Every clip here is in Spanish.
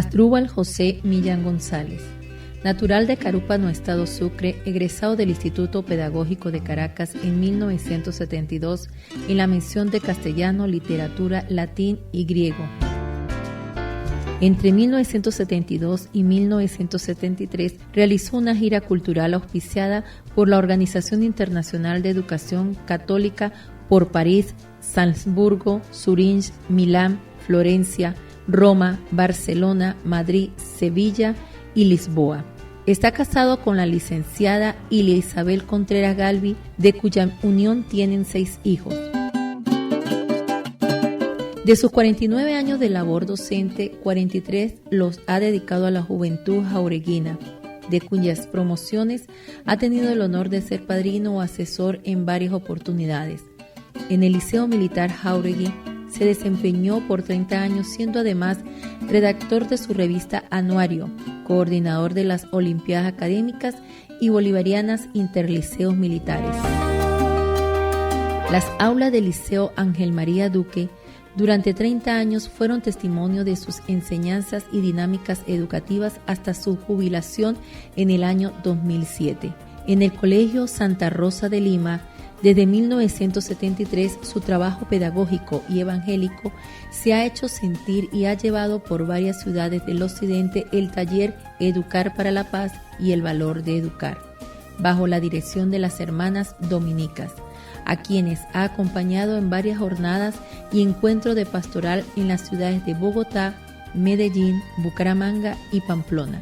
Asdrúbal José Millán González, natural de Carúpano, Estado Sucre, egresado del Instituto Pedagógico de Caracas en 1972 en la mención de Castellano, Literatura, Latín y Griego. Entre 1972 y 1973 realizó una gira cultural auspiciada por la Organización Internacional de Educación Católica por París, Salzburgo, Zúrich, Milán, Florencia, Roma, Barcelona, Madrid, Sevilla y Lisboa. Está casado con la licenciada Ilia Isabel Contreras Galvi, de cuya unión tienen 6 hijos. De sus 49 años de labor docente, 43 los ha dedicado a la juventud jaureguina, de cuyas promociones ha tenido el honor de ser padrino o asesor en varias oportunidades. En el Liceo Militar Jáuregui se desempeñó por 30 años, siendo además redactor de su revista Anuario, coordinador de las Olimpiadas Académicas y Bolivarianas Interliceos Militares. Las aulas del Liceo Ángel María Duque durante 30 años fueron testimonio de sus enseñanzas y dinámicas educativas hasta su jubilación en el año 2007. En el Colegio Santa Rosa de Lima, desde 1973, su trabajo pedagógico y evangélico se ha hecho sentir y ha llevado por varias ciudades del occidente el taller Educar para la Paz y el Valor de Educar, bajo la dirección de las hermanas dominicas, a quienes ha acompañado en varias jornadas y encuentros de pastoral en las ciudades de Bogotá, Medellín, Bucaramanga y Pamplona.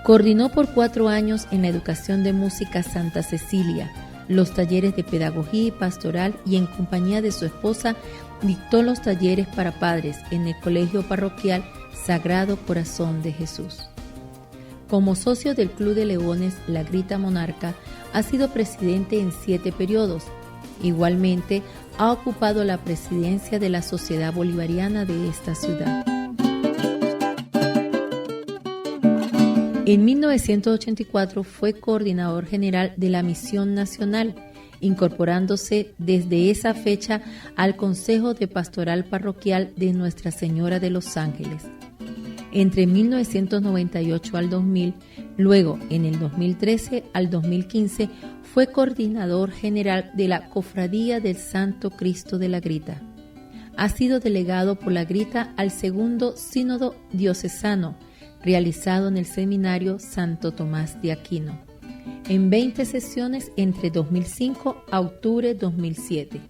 Coordinó por 4 años en la Educación de Música Santa Cecilia los talleres de pedagogía y pastoral, y en compañía de su esposa dictó los talleres para padres en el Colegio Parroquial Sagrado Corazón de Jesús. Como socio del Club de Leones La Grita Monarca, ha sido presidente en 7 periodos. Igualmente, ha ocupado la presidencia de la Sociedad Bolivariana de esta ciudad. En 1984 fue coordinador general de la Misión Nacional, incorporándose desde esa fecha al Consejo de Pastoral Parroquial de Nuestra Señora de los Ángeles. Entre 1998 al 2000, luego en el 2013 al 2015, fue coordinador general de la Cofradía del Santo Cristo de la Grita. Ha sido delegado por la Grita al segundo Sínodo Diocesano, realizado en el Seminario Santo Tomás de Aquino, en 20 sesiones entre 2005 a octubre 2007.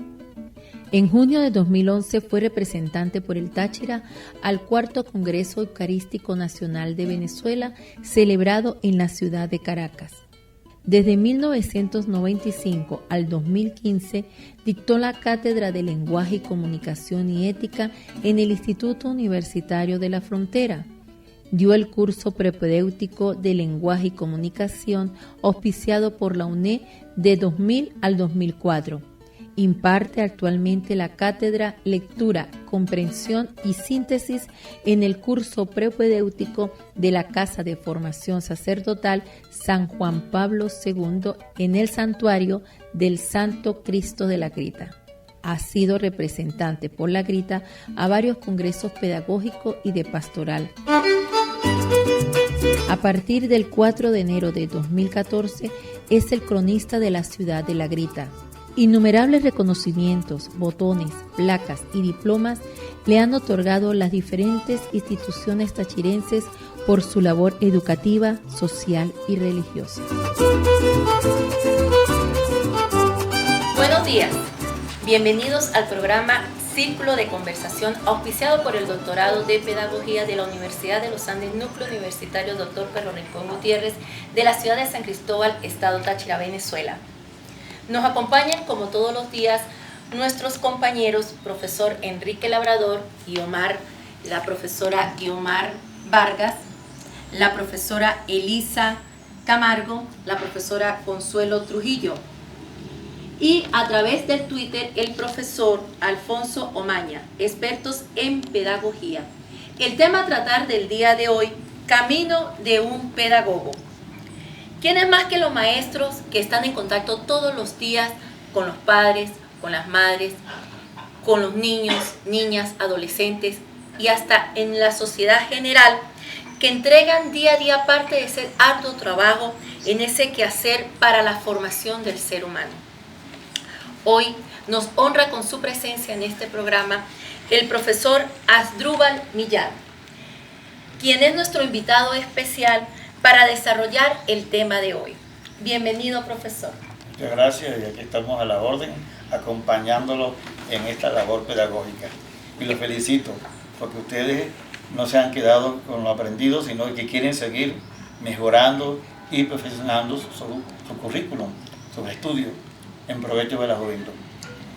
En junio de 2011 fue representante por el Táchira al 4º Congreso Eucarístico Nacional de Venezuela, celebrado en la ciudad de Caracas. Desde 1995 al 2015 dictó la Cátedra de Lenguaje y Comunicación y Ética en el Instituto Universitario de la Frontera. Dio el curso propedéutico de Lenguaje y Comunicación auspiciado por la UNED de 2000 al 2004. Imparte actualmente la cátedra Lectura, Comprensión y Síntesis en el curso propedéutico de la Casa de Formación Sacerdotal San Juan Pablo II en el Santuario del Santo Cristo de la Grita. Ha sido representante por la Grita a varios congresos pedagógicos y de pastoral. A partir del 4 de enero de 2014 es el cronista de la ciudad de La Grita. Innumerables reconocimientos, botones, placas y diplomas le han otorgado las diferentes instituciones tachirenses por su labor educativa, social y religiosa. Buenos días, bienvenidos al programa Círculo de Conversación, auspiciado por el Doctorado de Pedagogía de la Universidad de los Andes, Núcleo Universitario Dr. Pedro Rincón Gutiérrez, de la ciudad de San Cristóbal, Estado Táchira, Venezuela. Nos acompañan, como todos los días, nuestros compañeros, profesor Enrique Labrador, la profesora Guiomar Vargas, la profesora Elisa Camargo, la profesora Consuelo Trujillo, y a través del Twitter el profesor Alfonso Omaña, expertos en pedagogía. El tema a tratar del día de hoy, camino de un pedagogo. ¿Quiénes más que los maestros que están en contacto todos los días con los padres, con las madres, con los niños, niñas, adolescentes, y hasta en la sociedad general, que entregan día a día parte de ese arduo trabajo en ese quehacer para la formación del ser humano. Hoy nos honra con su presencia en este programa el profesor Asdrúbal Millán, quien es nuestro invitado especial para desarrollar el tema de hoy. Bienvenido, profesor. Muchas gracias, y aquí estamos a la orden, acompañándolo en esta labor pedagógica. Y los felicito, porque ustedes no se han quedado con lo aprendido, sino que quieren seguir mejorando y perfeccionando su currículum, sus estudios, en provecho de la juventud.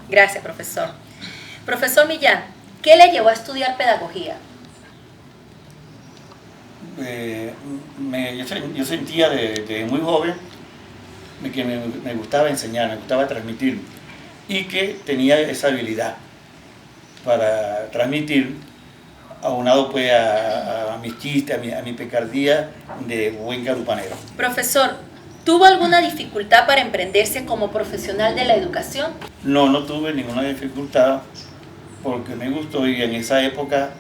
Gracias, profesor. Profesor Millán, ¿qué le llevó a estudiar pedagogía? Yo sentía de muy joven que me gustaba enseñar, me gustaba transmitir, y que tenía esa habilidad para transmitir, aunado pues a mis chistes, a mi picardía de buen garupanero. Profesor, ¿tuvo alguna dificultad para emprenderse como profesional de la educación? No tuve ninguna dificultad, porque me gustó, y en esa época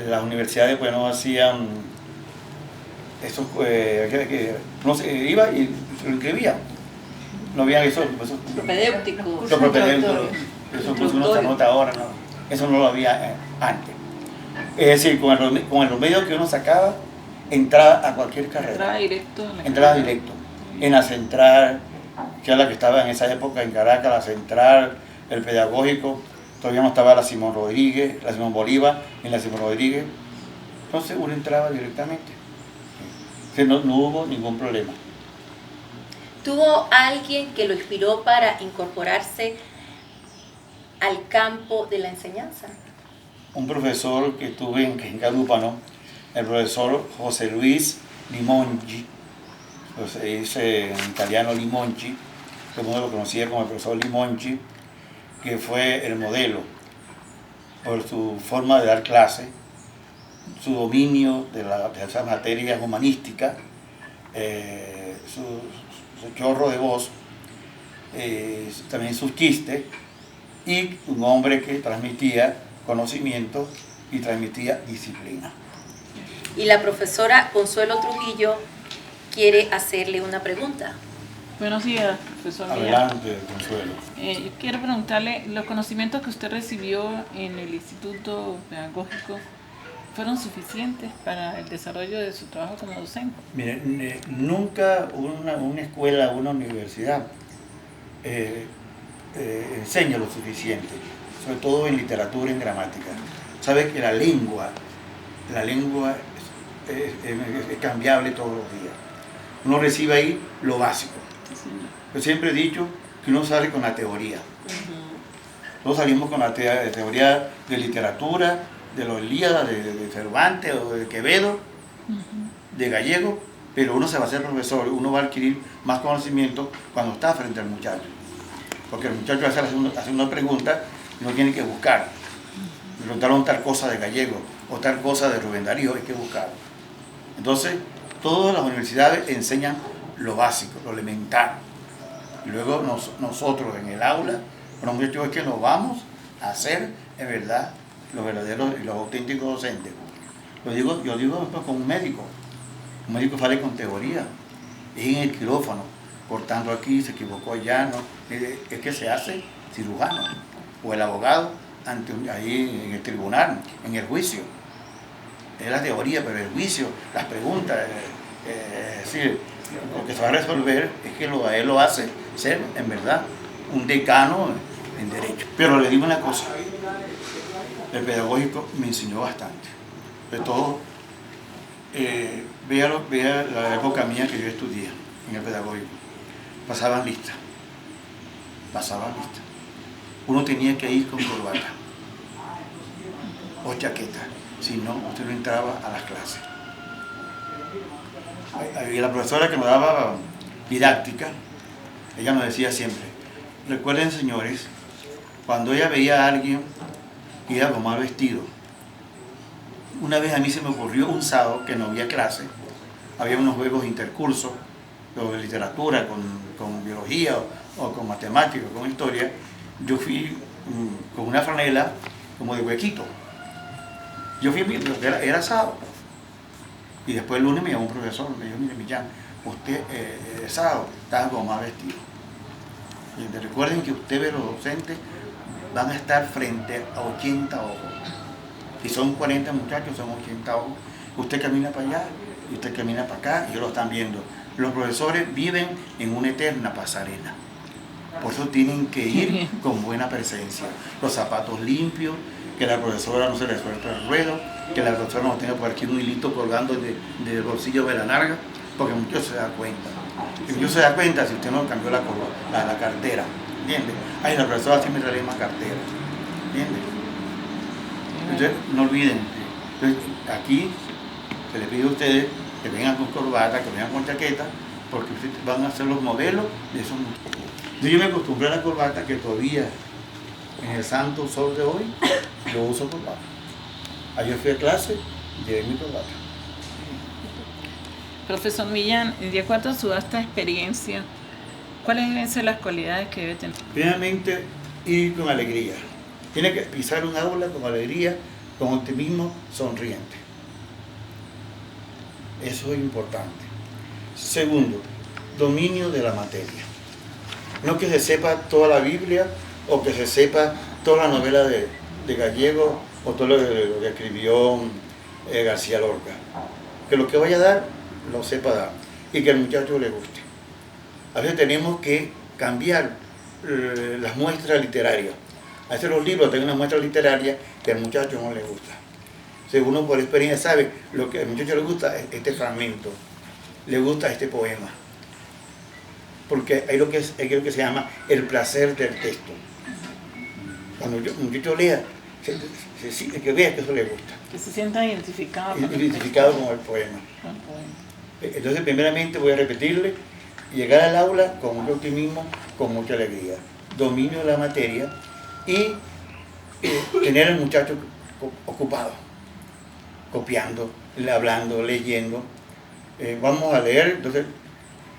las universidades pues no hacían eso, no se iba y se lo inscribía. No había eso Propedéutico. eso que uno se anota ahora, no. Eso no lo había antes. Es decir, con los medios que uno sacaba, entraba a cualquier carrera. Entraba directo. En la central, que era la que estaba en esa época en Caracas, la central, el pedagógico, todavía no estaba la Simón Bolívar, en la Simón Rodríguez. Entonces uno entraba directamente. No hubo ningún problema. ¿Tuvo alguien que lo inspiró para incorporarse al campo de la enseñanza? Un profesor que tuve en Carúpano, el profesor José Luis Limonchi, se dice en italiano Limonchi, todo el mundo lo conocía como el profesor Limonchi, que fue el modelo por su forma de dar clase, su dominio de esas materias humanísticas, su chorro de voz, también sus chistes, y un hombre que transmitía conocimiento y transmitía disciplina. Y la profesora Consuelo Trujillo quiere hacerle una pregunta. Buenos días, profesor. Adelante, Consuelo. Yo quiero preguntarle, ¿los conocimientos que usted recibió en el Instituto Pedagógico fueron suficientes para el desarrollo de su trabajo como docente? Mire, nunca una escuela, una universidad enseña lo suficiente, sobre todo en literatura y en gramática. Sabe que la lengua es cambiable todos los días. Uno recibe ahí lo básico. Sí. Yo siempre he dicho que uno sale con la teoría. Todos salimos con la teoría de literatura, de los Ilíadas, de Cervantes o de Quevedo, de Gallego, pero uno se va a hacer profesor, uno va a adquirir más conocimiento cuando está frente al muchacho. Porque el muchacho hace una pregunta y uno tiene que buscar. Me preguntaron tal cosa de Gallego o tal cosa de Rubén Darío, hay que buscar. Entonces, todas las universidades enseñan lo básico, lo elemental. Y luego nosotros en el aula, los muchachos, es que nos vamos a hacer, en verdad, los verdaderos y los auténticos docentes. Yo digo esto con un médico. Un médico sale con teoría, es en el quirófano, cortando aquí, se equivocó allá, ¿no? Es que se hace cirujano, o el abogado ahí en el tribunal, en el juicio. Es la teoría, pero el juicio, las preguntas, es decir, lo que se va a resolver es que a él lo hace ser, en verdad, un decano en derecho. Pero le digo una cosa, el pedagógico me enseñó bastante. De todo, vea la época mía que yo estudié en el pedagógico. Pasaban listas. Uno tenía que ir con corbata o chaqueta, si no, usted no entraba a las clases. Y la profesora que nos daba didáctica, ella nos decía siempre, recuerden, señores, cuando ella veía a alguien que iba con mal vestido, una vez a mí se me ocurrió un sábado que no había clase, había unos juegos intercursos de literatura con biología o con matemáticas, con historia. Yo fui con una franela como de huequito Yo fui, era sábado. Y después el lunes me llamó un profesor, me dijo, mire, Millán, usted el sábado estaba como más vestido. Y recuerden que ustedes, los docentes, van a estar frente a 80 ojos. Si son 40 muchachos, son 80 ojos. Usted camina para allá y usted camina para acá y ellos lo están viendo. Los profesores viven en una eterna pasarela. Por eso tienen que ir con buena presencia. Los zapatos limpios, que la profesora no se le suelte el ruedo, que la profesora no tenga por aquí un hilito colgando del bolsillo de la narga, porque muchos se dan cuenta. Y muchos se dan cuenta si usted no cambió la cartera, ¿entiende? Ay, la profesora siempre trae más cartera, ¿entiende? Entonces, no olviden, entonces, aquí se les pide a ustedes que vengan con corbata, que vengan con chaqueta, porque ustedes van a ser los modelos de esos muchachos. Yo me acostumbré a la corbata, que todavía en el santo sol de hoy yo uso corbata. Ayer fui a clase y llevé mi corbata. Profesor Millán, de acuerdo a su vasta experiencia, ¿cuáles deben ser las cualidades que debe tener? Primeramente, ir con alegría. Tiene que pisar un aula con alegría, con optimismo, sonriente. Eso es importante. Segundo, dominio de la materia. No que se sepa toda la Biblia o que se sepa toda la novela de Gallego o todo lo que escribió García Lorca. Que lo que vaya a dar, lo sepa dar y que al muchacho le guste. A veces tenemos que cambiar las muestras literarias. A veces los libros tienen una muestra literaria que al muchacho no le gusta. Según uno por experiencia sabe, lo que al muchacho le gusta es este fragmento, le gusta este poema. Porque hay lo que se llama el placer del texto. Cuando un muchacho lea, que vea que eso le gusta. Que se sienta identificado con el poema. Entonces, primeramente voy a repetirle, llegar al aula con mucho optimismo, con mucha alegría, dominio de la materia y tener al muchacho ocupado, copiando, hablando, leyendo. Vamos a leer, entonces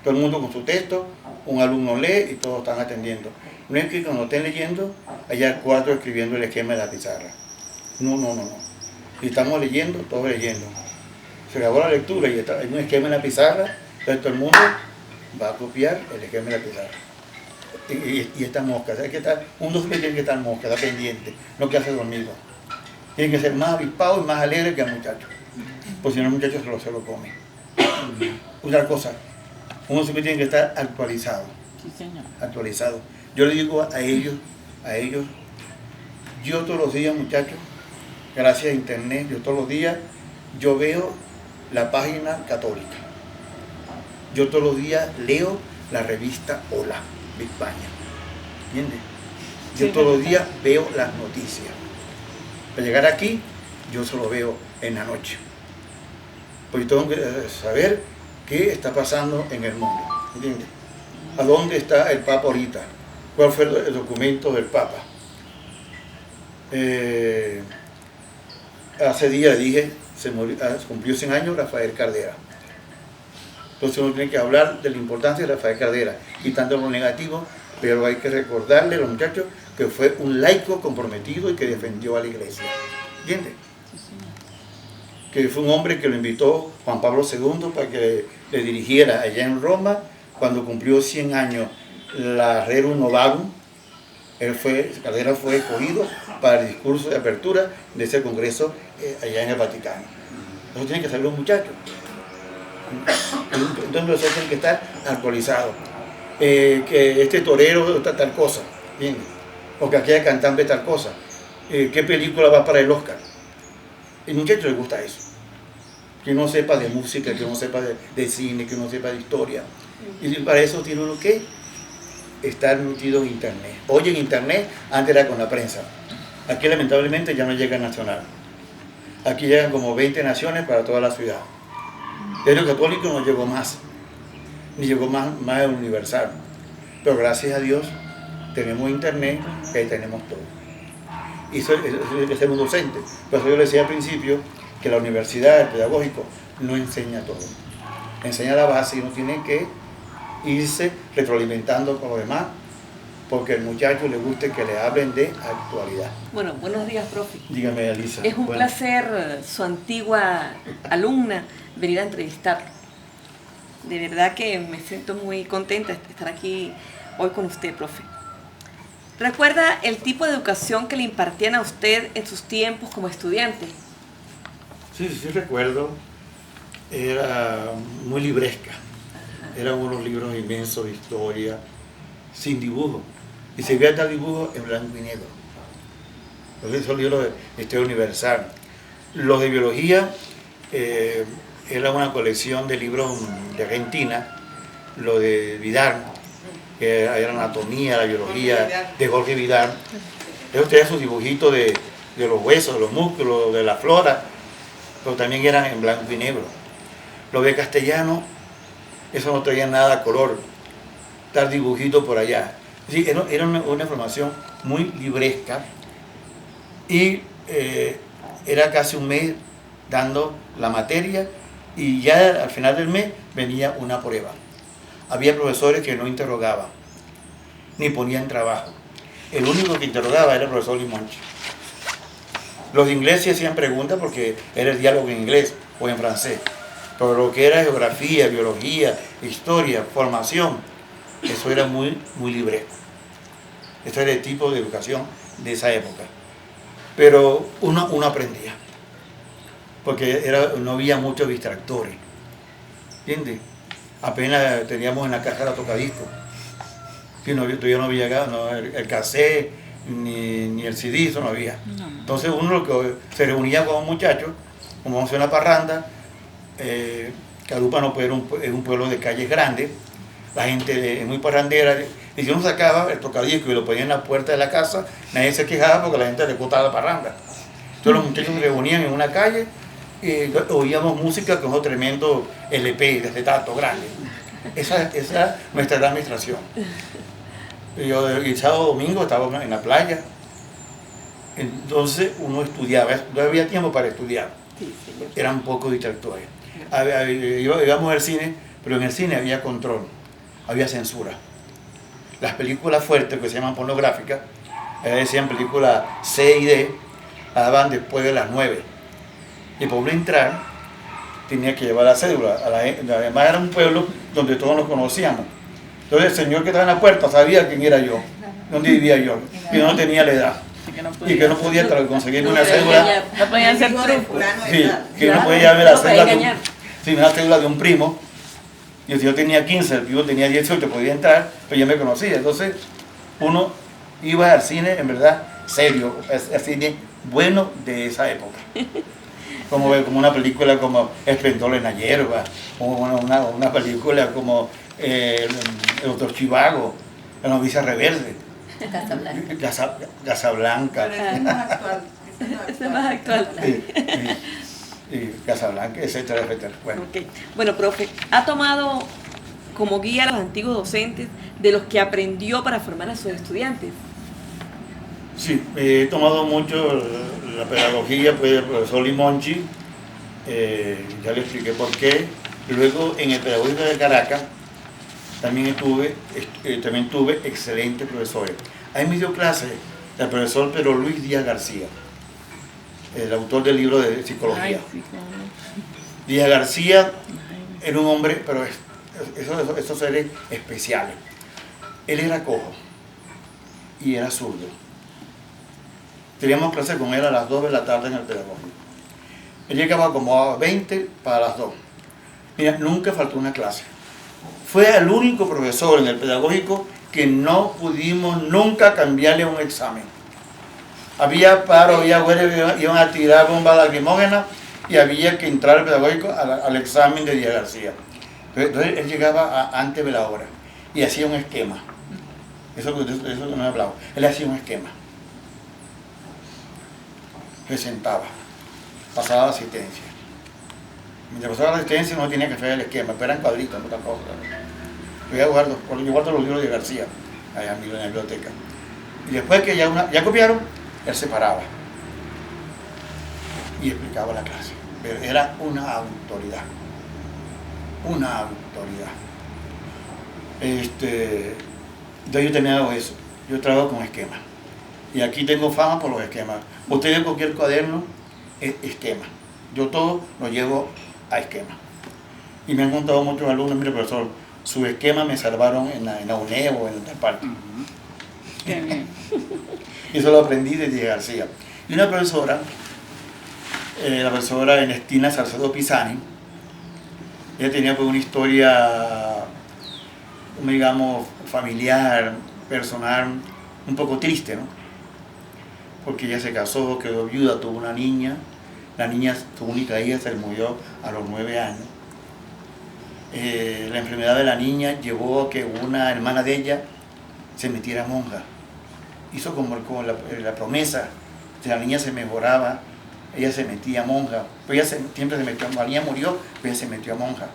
todo el mundo con su texto, un alumno lee y todos están atendiendo. No es que cuando estén leyendo, haya 4 escribiendo el esquema de la pizarra. No. Si estamos leyendo, todos leyendo. Se acabó la lectura y hay un esquema en la pizarra, entonces todo el mundo va a copiar el esquema de la pizarra. Y esta mosca, ¿sabes qué está? Un docente tiene que estar mosca, está pendiente, no que hace dormido. Tiene que ser más avispado y más alegre que el muchacho, porque si no el muchacho se lo come. Otra cosa, uno siempre tiene que estar actualizado. Sí, señor. Actualizado. Yo le digo a ellos, yo todos los días, muchachos, gracias a internet, yo todos los días, yo veo la página católica. Yo todos los días leo la revista Hola de España. ¿Entiendes? Yo Sí, todos los días veo las noticias. Para llegar aquí, yo solo veo en la noche. Porque tengo que saber qué está pasando en el mundo. ¿Entiendes? ¿A dónde está el Papa ahorita? ¿Cuál fue el documento del Papa? Hace días dije, cumplió 100 años Rafael Cardera. Entonces uno tiene que hablar de la importancia de Rafael Cardera, quitando lo negativo, pero hay que recordarle a los muchachos que fue un laico comprometido y que defendió a la iglesia. ¿Entiendes? Que fue un hombre que lo invitó Juan Pablo II para que le dirigiera allá en Roma, cuando cumplió 100 años la Rerum Novarum. Cardera fue escogido para el discurso de apertura de ese congreso allá en el Vaticano. Eso tienen que saber los muchachos. Entonces los tienen que estar actualizados. Que este torero está tal cosa, bien, o que aquella cantante tal cosa. ¿Qué película va para el Oscar? El muchacho le gusta eso. Que no sepa de música, que no sepa de cine, que no sepa de historia. Y para eso tiene uno que estar metido en internet. Hoy en internet, antes era con la prensa. Aquí lamentablemente ya no llega nacional. Aquí llegan como 20 naciones para toda la ciudad. Pero el católico no llegó más. Ni llegó más el universal. Pero gracias a Dios tenemos internet, que ahí tenemos todo. Y eso es que ser un docente. Por eso yo le decía al principio que la universidad, el pedagógico, no enseña todo. Enseña la base y uno tiene que irse retroalimentando con lo demás porque al muchacho le guste que le hablen de actualidad. Bueno, buenos días, profe. Dígame, Alisa. Es un Bueno, placer, su antigua alumna, venir a entrevistarlo. De verdad que me siento muy contenta de estar aquí hoy con usted, profe. ¿Recuerda el tipo de educación que le impartían a usted en sus tiempos como estudiante? sí recuerdo. Era muy libresca. Eran unos libros inmensos de historia, sin dibujo. Y se veía tal dibujo en blanco y negro. Entonces, esos libros de historia universal. Los de biología, era una colección de libros de Argentina. Lo de Vidal, que era la anatomía, la biología de Jorge Vidal. Ellos tenían sus dibujitos de los huesos, de los músculos, de la flora, pero también eran en blanco y negro. Los de castellano, eso no traía nada a color, tal dibujito por allá. Sí, era una formación muy libresca y era casi un mes dando la materia y ya al final del mes venía una prueba. Había profesores que no interrogaban, ni ponían trabajo. El único que interrogaba era el profesor Limonchi. Los de inglés sí hacían preguntas porque era el diálogo en inglés o en francés. Pero lo que era geografía, biología, historia, formación, eso era muy libre. Ese era el tipo de educación de esa época. Pero uno aprendía, porque no había muchos distractores. ¿Entiendes? Apenas teníamos en la caja la tocadiscos. Sí, todavía no había llegado, el cassette, ni el CD, eso no había. Entonces uno lo que se reunía con un muchacho, como vamos a hacer una parranda. Carúpano es un pueblo de calles grandes, la gente es muy parrandera, y si uno sacaba el tocadisco y lo ponía en la puerta de la casa, nadie se quejaba porque la gente le gustaba la parranda. Entonces los muchachos se reunían en una calle y oíamos música con un tremendo LP de acetato grande. Esa es nuestra gran administración. Yo el sábado domingo estaba en la playa, entonces uno estudiaba, no había tiempo para estudiar, eran pocos distractores. Íbamos al cine, pero en el cine había control, había censura. Las películas fuertes, que se llaman pornográficas, decían películas C y D, las daban después de las 9. Y por uno entrar, tenía que llevar la cédula. Además era un pueblo donde todos nos conocíamos. Entonces el señor que estaba en la puerta sabía quién era yo, dónde vivía yo, y no tenía la edad. Y que no podía conseguir una cédula. No podían ser trucos. Sí, que no podía ver la cédula de un primo. Y si yo tenía 15, el primo tenía 18, podía entrar, pero ya me conocía. Entonces, uno iba al cine, en verdad, serio, al cine bueno de esa época. Como una película como Esplendor en la hierba, o una película como El Doctor Chivago, La novicia rebelde. Casablanca. Pero ese es más actual. Ese es más actual. Y Casablanca, etcétera, etcétera. Bueno. Okay. Bueno, profe, ¿ha tomado como guía a los antiguos docentes de los que aprendió para formar a sus estudiantes? Sí, he tomado mucho la pedagogía pues, del profesor Limonchi, ya le expliqué por qué. Luego, en el Pedagógico de Caracas, también tuve excelentes profesores. Ahí me dio clase el profesor Pedro Luis Díaz García, el autor del libro de psicología. Ay, sí, claro. Díaz García era un hombre, pero esos seres especiales. Él era cojo y era zurdo. Teníamos clase con él a las 2 de la tarde en el pedagógico. Él llegaba como a 20 para las 2. Mira, nunca faltó una clase. Fue el único profesor en el pedagógico que no pudimos nunca cambiarle un examen. Había paro, había huelga, iban a tirar bombas lacrimógenas y había que entrar al pedagógico al examen de Díaz García. Entonces él llegaba antes de la hora y hacía un esquema. Eso no he hablado. Él hacía un esquema. Se sentaba, pasaba la asistencia. Mientras pasaba la asistencia no tenía que hacer el esquema, pero eran cuadritos, no otra cosa. Yo guardo los libros de García, allá en la biblioteca. Y después que ya copiaron, él se paraba y explicaba la clase. Pero era una autoridad. Una autoridad. Entonces yo tenía eso. yo trabajo con esquemas. Y aquí tengo fama por los esquemas. Usted ve cualquier cuaderno, es esquema. Yo todo lo llevo a esquema. Y me han contado muchos alumnos, mire profesor, su esquema me salvaron en la UNED o en tal parte. Qué bien. Y eso lo aprendí desde García. Y una profesora, la profesora Ernestina Salcedo Pisani, ella tenía pues una historia, digamos, familiar, personal, un poco triste, ¿no? Porque ella se casó, quedó viuda, tuvo una niña. La niña, su única hija, se murió a los 9 años. La enfermedad de la niña llevó a que una hermana de ella se metiera monja. Hizo como la promesa, si la niña se mejoraba, ella se metía monja. Pero ella siempre se metió, la niña murió, pero ella se metió a monja.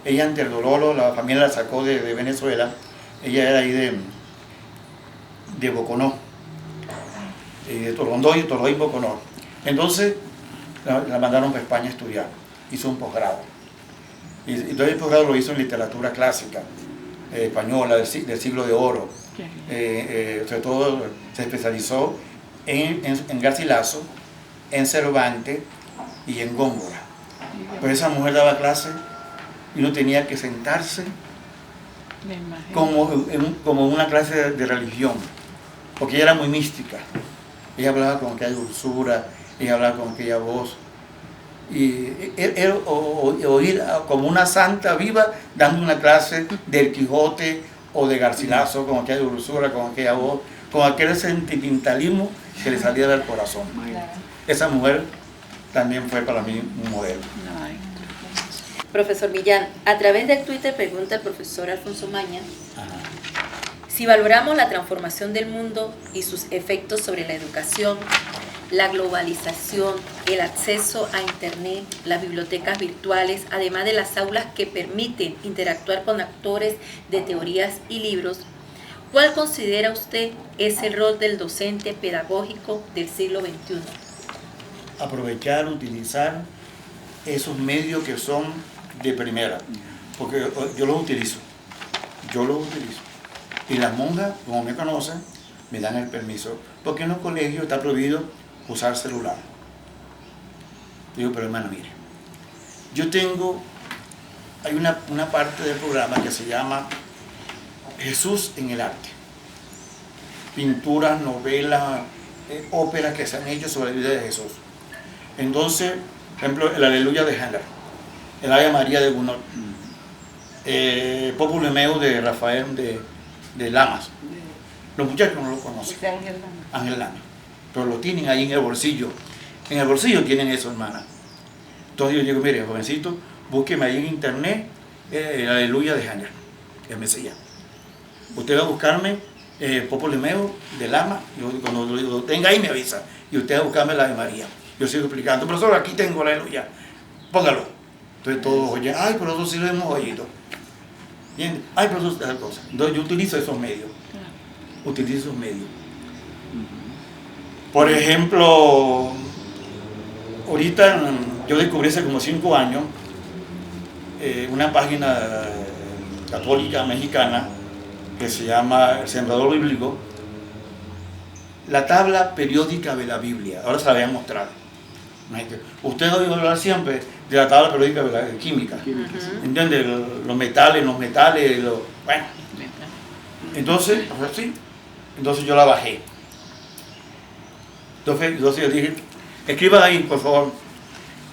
Ella ante el dolor, la familia la sacó de Venezuela, ella era ahí de Boconó, de Torondoy, Toloy, Boconó. Entonces la mandaron para España a estudiar, hizo un posgrado. Y todo el posgrado lo hizo en literatura clásica, española, del siglo de oro. Sobre todo se especializó en Garcilaso, en Cervantes y en Góngora. Pero esa mujer daba clase y uno tenía que sentarse como una clase de religión, porque ella era muy mística. Ella hablaba con aquella dulzura, ella hablaba con aquella voz. Y era oír como una santa viva dando una clase del Quijote o de Garcilaso, con aquella dulzura, con aquella voz, con aquel sentimentalismo que le salía del corazón. Esa mujer también fue para mí un modelo. Profesor Millán, a través del Twitter pregunta el profesor Alfonso Maña, si valoramos la transformación del mundo y sus efectos sobre la educación, la globalización, el acceso a Internet, las bibliotecas virtuales, además de las aulas que permiten interactuar con actores de teorías y libros, ¿cuál considera usted es el rol del docente pedagógico del siglo XXI? Aprovechar, utilizar esos medios que son de primera, porque yo los utilizo. Y las monjas, como me conocen, me dan el permiso, porque en los colegios está prohibido usar celular. Digo, pero hermano, mire, hay una parte del programa que se llama Jesús en el arte. Pinturas, novelas, óperas que se han hecho sobre la vida de Jesús. Entonces, por ejemplo, el Aleluya de Handel, el Ave María de Gounod, Populus Meu de Rafael de Lamas. Los muchachos no lo conocen. Ángel Lama. Pero lo tienen ahí en el bolsillo. En el bolsillo tienen eso, hermana. Entonces yo digo, mire, jovencito, búsqueme ahí en internet el Aleluya de Handel, el Mesías. Usted va a buscarme Populus Meu de Lama, cuando lo tenga ahí me avisa. Y usted va a buscarme la de María. Yo sigo explicando, profesor, aquí tengo la Aleluya. Póngalo. Entonces todos oyen, ay, pero nosotros sí lo hemos oído. ¿Entiendes? Ay, pero eso es tal cosa. Entonces yo utilizo esos medios. Por ejemplo, ahorita yo descubrí hace como 5 años una página católica mexicana que se llama El Sembrador Bíblico, la tabla periódica de la Biblia. Ahora se la voy a mostrar. Usted ha oído hablar siempre de la tabla periódica de la química. ¿Entiendes? Los metales, bueno. Entonces, sí. Entonces yo la bajé. Entonces yo dije, escriban ahí, por favor.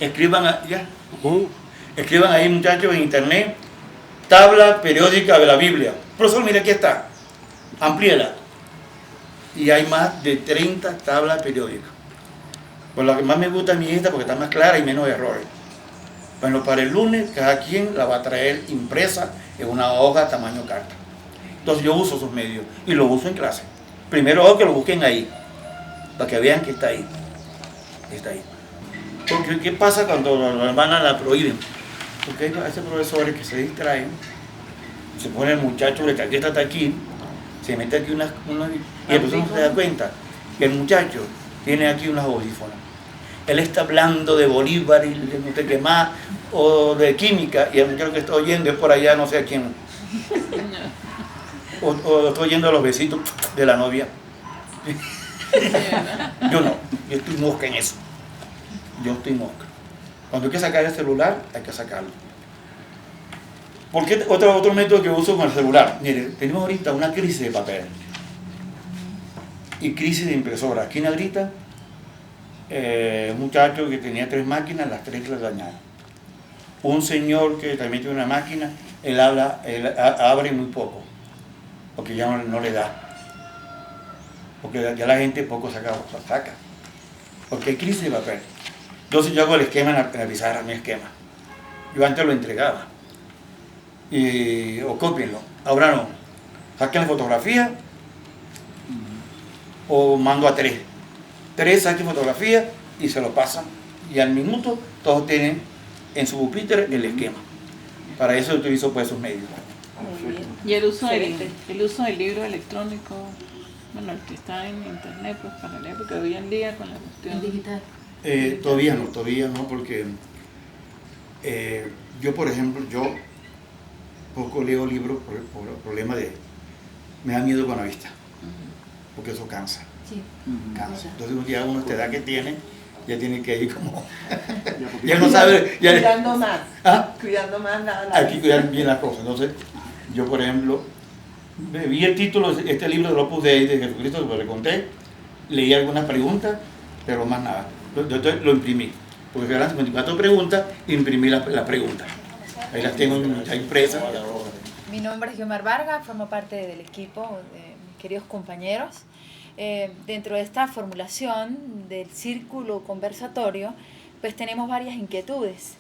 Escriban ahí, muchachos, en internet, tabla periódica de la Biblia. Profesor, mire, aquí está. Amplíela. Y hay más de 30 tablas periódicas. Pues lo que más me gusta a mí es esta porque está más clara y menos errores. Bueno, para el lunes cada quien la va a traer impresa en una hoja tamaño carta. Entonces yo uso esos medios y lo uso en clase. Primero hago que lo busquen ahí, para que vean que está ahí. Está ahí. Porque ¿qué pasa cuando la hermana la prohíben? Porque hay esos profesores que se distraen, se pone el muchacho, le taqueta hasta aquí, se mete aquí y el profesor no se da cuenta que el muchacho tiene aquí unos audífonos. Él está hablando de Bolívar y de no sé qué más, o de química, y el muchacho que está oyendo es por allá, no sé a quién. o estoy oyendo los besitos de la novia. Yo no, yo estoy mosca en eso. Yo estoy mosca. Cuando hay que sacar el celular, hay que sacarlo. ¿Por qué otro método que uso con el celular? Mire, tenemos ahorita una crisis de papel y crisis de impresora. Aquí en Agrita, un muchacho que tenía 3 máquinas, las 3 las dañaron. Un señor que también tiene una máquina, él abre muy poco, porque ya no le da. Porque ya la gente poco saca. Porque hay crisis de papel. Entonces yo hago el esquema en la pizarra, mi esquema. Yo antes lo entregaba. O cópienlo. Ahora no. Saquen la fotografía o mando a 3. 3 saquen fotografía y se lo pasan. Y al minuto todos tienen en su pupitre el esquema. Para eso utilizo pues esos medios. Muy bien. Y el uso Excelente. el uso del libro electrónico, bueno, el que está en internet, pues para leer, porque hoy en día con la cuestión digital. Todavía no, porque yo, por ejemplo, poco leo libros por el problema de, me da miedo con la vista, porque eso cansa, Sí. cansa. Entonces ya uno a esta edad que tiene, ya tiene que ir como, ya no sabe, ya, Cuidando más. ¿ah? Cuidando más la Hay que cuidar bien las cosas. Entonces, yo, por ejemplo, vi el título de este libro de Opus Dei de Jesucristo, que le conté, leí algunas preguntas, pero más nada. Yo lo imprimí, porque eran 54 preguntas, imprimí las preguntas. Ahí las tengo impresas. Mi nombre es Guiomar Vargas, formo parte del equipo de mis queridos compañeros. Dentro de esta formulación del círculo conversatorio, pues tenemos varias inquietudes.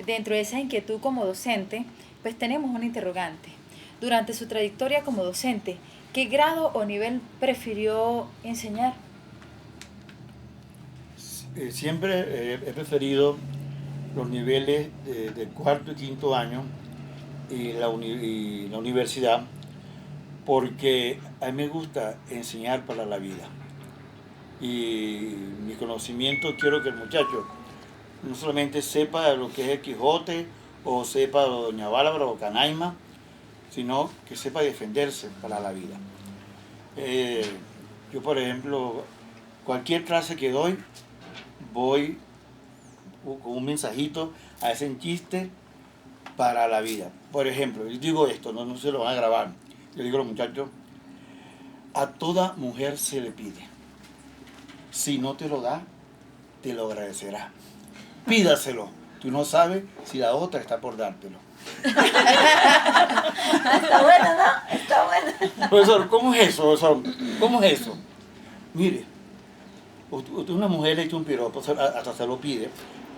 Dentro de esa inquietud como docente, pues tenemos una interrogante. Durante su trayectoria como docente, ¿qué grado o nivel prefirió enseñar? Siempre he preferido los niveles de 4º y 5º año y la universidad, porque a mí me gusta enseñar para la vida. Y mi conocimiento, quiero que el muchacho no solamente sepa lo que es el Quijote, o sepa Doña Bárbara o Canaima, sino que sepa defenderse para la vida. Yo, por ejemplo, cualquier clase que doy, voy con un mensajito a ese chiste para la vida. Por ejemplo, yo digo esto, no se lo van a grabar. Yo digo a los muchachos, a toda mujer se le pide. Si no te lo da, te lo agradecerá. Pídaselo. Tú no sabes si la otra está por dártelo. Está bueno, ¿no? Está bueno. Profesor, ¿cómo es eso, profesor? ¿Cómo es eso? Mire, una mujer le echa un piropo, hasta se lo pide,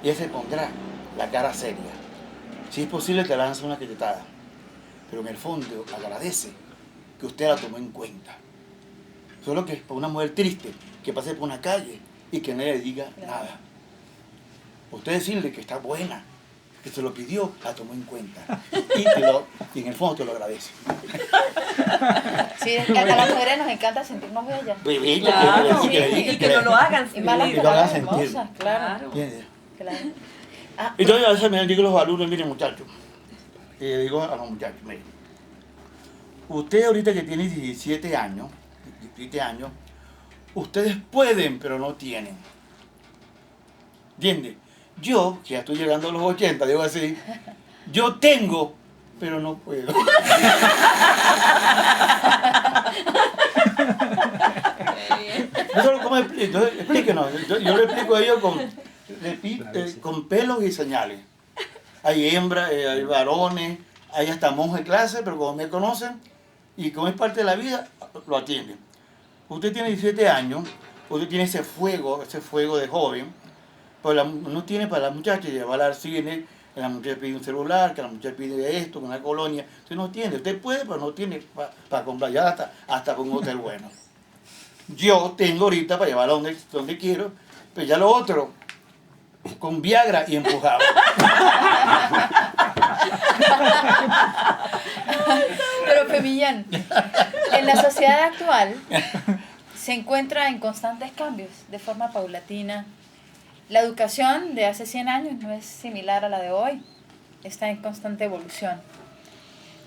y ella se pondrá la cara seria. Si es posible, te lanza una cachetada. Pero en el fondo agradece que usted la tomó en cuenta. Solo que para una mujer triste, que pase por una calle y que nadie le diga nada. Usted decirle que está buena, que se lo pidió, la tomó en cuenta. Y en el fondo te lo agradece. Sí, a las mujeres nos encanta sentirnos bellas. Claro, y que no lo hagan Y más las que lo hagan palabras sentir. hermosas, claro. ¿Entiendes? Claro. Ah, Entonces a veces me digo a los alumnos, miren muchachos, y le digo a los muchachos, miren, usted ahorita que tiene 17 años, ustedes pueden, pero no tienen. ¿Entiendes? Yo, que ya estoy llegando a los 80, digo así, yo tengo, pero no puedo. Entonces, explíquenos. Yo le explico a ellos con pelos y señales. Hay hembras, hay varones, hay hasta monjes de clase, pero como me conocen y como es parte de la vida, lo atienden. Usted tiene 17 años, usted tiene ese fuego de joven, pero no tiene para la muchacha llevarla al cine, que la muchacha pide un celular, que la muchacha pide esto, una colonia. Usted no tiene, usted puede, pero no tiene para comprar ya hasta con un hotel bueno. Yo tengo ahorita para llevarla donde quiero, pero ya lo otro, con Viagra y empujado. Pero Femillán, en la sociedad actual se encuentra en constantes cambios de forma paulatina. La educación de hace 100 años no es similar a la de hoy, está en constante evolución.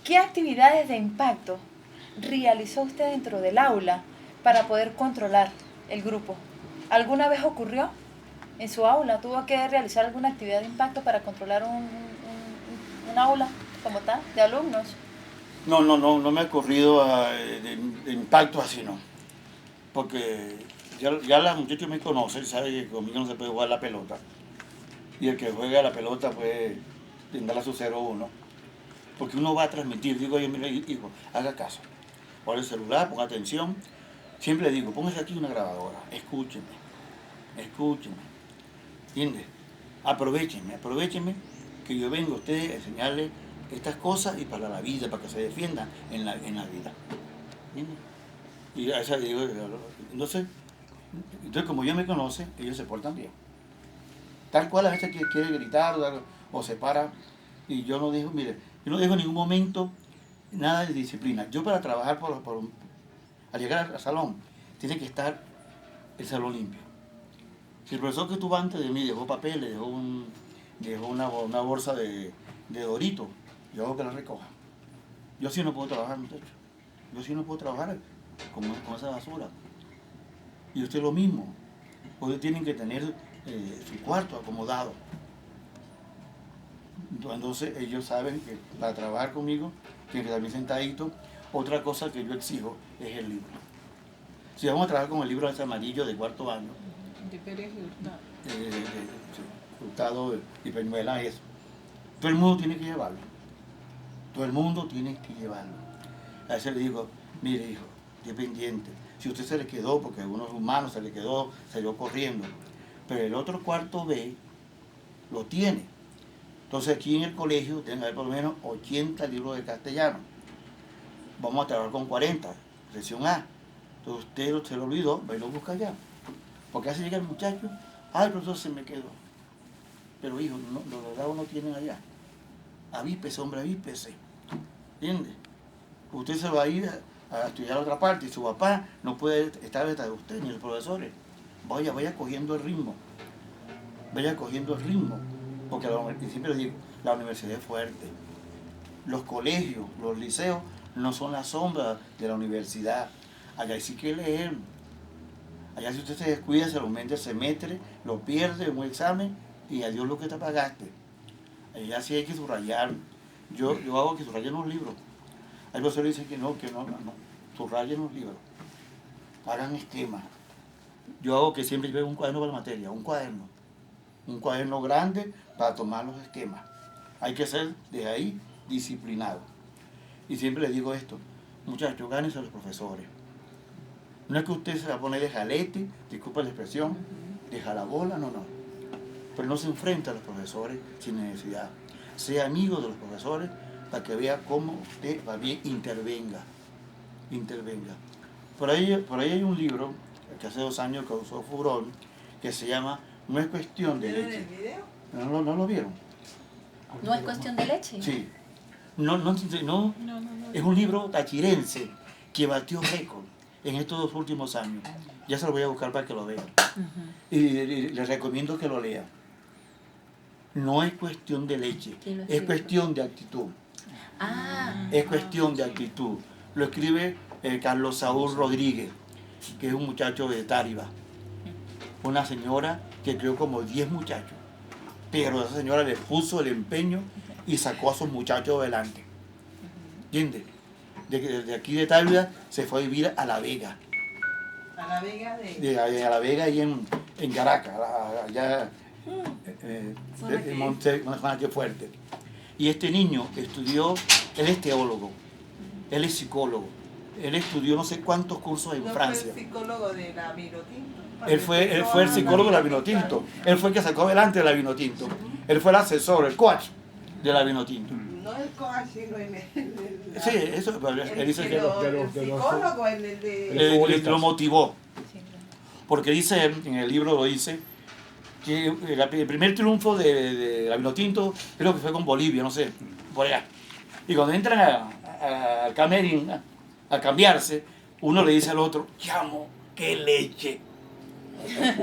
¿Qué actividades de impacto realizó usted dentro del aula para poder controlar el grupo? ¿Alguna vez ocurrió en su aula? ¿Tuvo que realizar alguna actividad de impacto para controlar un aula como tal, de alumnos? No me ha ocurrido de impacto así, no. Porque ya los muchachos me conocen, saben que conmigo no se puede jugar la pelota. Y el que juega la pelota puede darle a su 0-1. Porque uno va a transmitir, digo yo, mire, hijo, haga caso. Pon el celular, ponga atención. Siempre digo, póngase aquí una grabadora, escúcheme. ¿Entiendes? Aprovechenme que yo vengo a ustedes a enseñarles estas cosas y para la vida, para que se defiendan en la vida. ¿Entiendes? Y a esa digo, entonces como ellos me conocen, ellos se portan bien. Tal cual a veces que quiere gritar o se para, y yo no dejo, mire, yo no dejo en ningún momento nada de disciplina. Yo para trabajar al llegar al salón, tiene que estar el salón limpio. Si el profesor que estuvo antes de mí dejó papel, le dejó una bolsa de Dorito, yo hago que la recoja. Yo sí no puedo trabajar, muchachos. Yo sí no puedo trabajar con esa basura. Y usted lo mismo. Ustedes tienen que tener su cuarto acomodado. Entonces ellos saben que para trabajar conmigo tienen que estar bien sentaditos. Otra cosa que yo exijo es el libro. Si vamos a trabajar con el libro ese amarillo de cuarto año, De Pérez y Hurtado. Hurtado y Peñuela, eso. Todo el mundo tiene que llevarlo. Todo el mundo tiene que llevarlo. A veces le digo, mire hijo, esté pendiente. Si usted se le quedó, porque a unos humanos se le quedó, salió corriendo. Pero el otro cuarto B lo tiene. Entonces aquí en el colegio tienen que haber por lo menos 80 libros de castellano. Vamos a trabajar con 40, sección A. Entonces usted se lo olvidó, va y lo busca allá. Porque así llega el muchacho, ay, profesor, se me quedó. Pero hijo, los regalos no tienen allá. Avíspese, hombre, avíspese. ¿Entiende? Usted se va a ir a estudiar a otra parte y su papá no puede estar detrás de usted ni los profesores. Vaya cogiendo el ritmo. Porque siempre les digo, la universidad es fuerte. Los colegios, los liceos no son la sombra de la universidad. Allá sí que leer. Allá si usted se descuida, se lo mete el semestre, lo pierde en un examen y adiós lo que te pagaste. Allá sí hay que subrayar. Yo hago que subrayen los libros. Hay profesores que dicen que no. Subrayen los libros. Hagan esquemas. Yo hago que siempre lleve un cuaderno para la materia, un cuaderno grande para tomar los esquemas. Hay que ser de ahí disciplinado. Y siempre les digo esto, muchachos, gánense a los profesores. No es que usted se la pone de jalete, disculpa la expresión, de jalabola, no. Pero no se enfrenta a los profesores sin necesidad. Sea amigo de los profesores para que vea cómo usted va bien, intervenga. Por ahí hay un libro que hace 2 años causó furor, que se llama No es cuestión de leche. ¿No lo vieron? ¿No es cuestión de leche? Sí. No. Es un libro tachirense que batió récord en estos 2 últimos años. Ya se lo voy a buscar para que lo vean. Y les recomiendo que lo lean. No es cuestión de leche, es cuestión de actitud. Es cuestión de actitud. Lo escribe Carlos Saúl Rodríguez, que es un muchacho de Táriba. Una señora que crió como 10 muchachos. Pero esa señora le puso el empeño y sacó a sus muchachos adelante. ¿Entiendes? Desde aquí de Táriba se fue a vivir a La Vega. A La Vega a La Vega y en Caracas, allá en Monte Fuerte. Y este niño estudió, él es teólogo, él es psicólogo, él estudió no sé cuántos cursos en Francia. Fue el psicólogo de la Vinotinto. Él fue el psicólogo de la Vinotinto, él fue el que sacó adelante de la Vinotinto, él fue el asesor, el coach de la Vinotinto. No el coach, sino Sí, eso, él dice que el psicólogo, el lo motivó. Porque dice, en el libro lo dice, que el primer triunfo de la Vinotinto creo que fue con Bolivia, no sé, por allá. Y cuando entran al camerín a cambiarse, uno le dice al otro, ¡chamo, qué leche!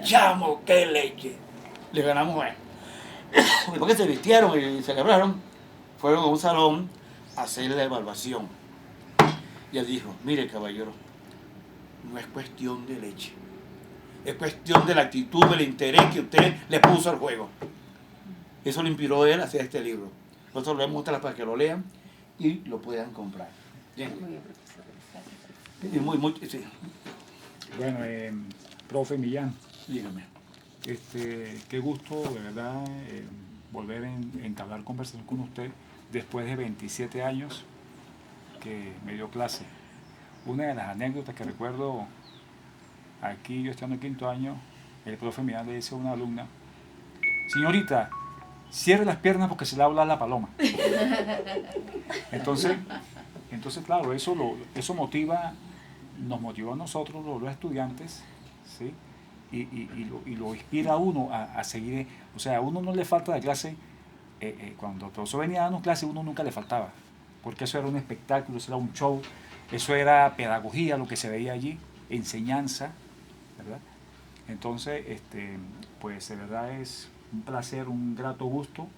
¡Chamo, qué leche! Le ganamos a él. Después que se vistieron y celebraron, fueron a un salón a hacer la evaluación. Y él dijo, mire caballero, no es cuestión de leche, es cuestión de la actitud, del interés que usted le puso al juego. Eso le inspiró a él a hacer este libro. Nosotros lo mostramos para que lo lean y lo puedan comprar. Bien. Sí. Bueno, profe Millán, Dígame. qué gusto de verdad volver a entablar conversación con usted después de 27 años que me dio clase. Una de las anécdotas que recuerdo aquí, yo estando en quinto año, el profe Millán le dice a una alumna, señorita, cierre las piernas porque se le va a hablar la paloma. Entonces claro, eso nos motiva a nosotros, los estudiantes, ¿sí? Y lo inspira a uno a seguir. O sea, a uno no le falta de clase. Cuando el profesor venía a darnos clase, uno nunca le faltaba, porque eso era un espectáculo, eso era un show, eso era pedagogía, lo que se veía allí, enseñanza, ¿verdad? Entonces, pues de verdad es un placer, un grato gusto,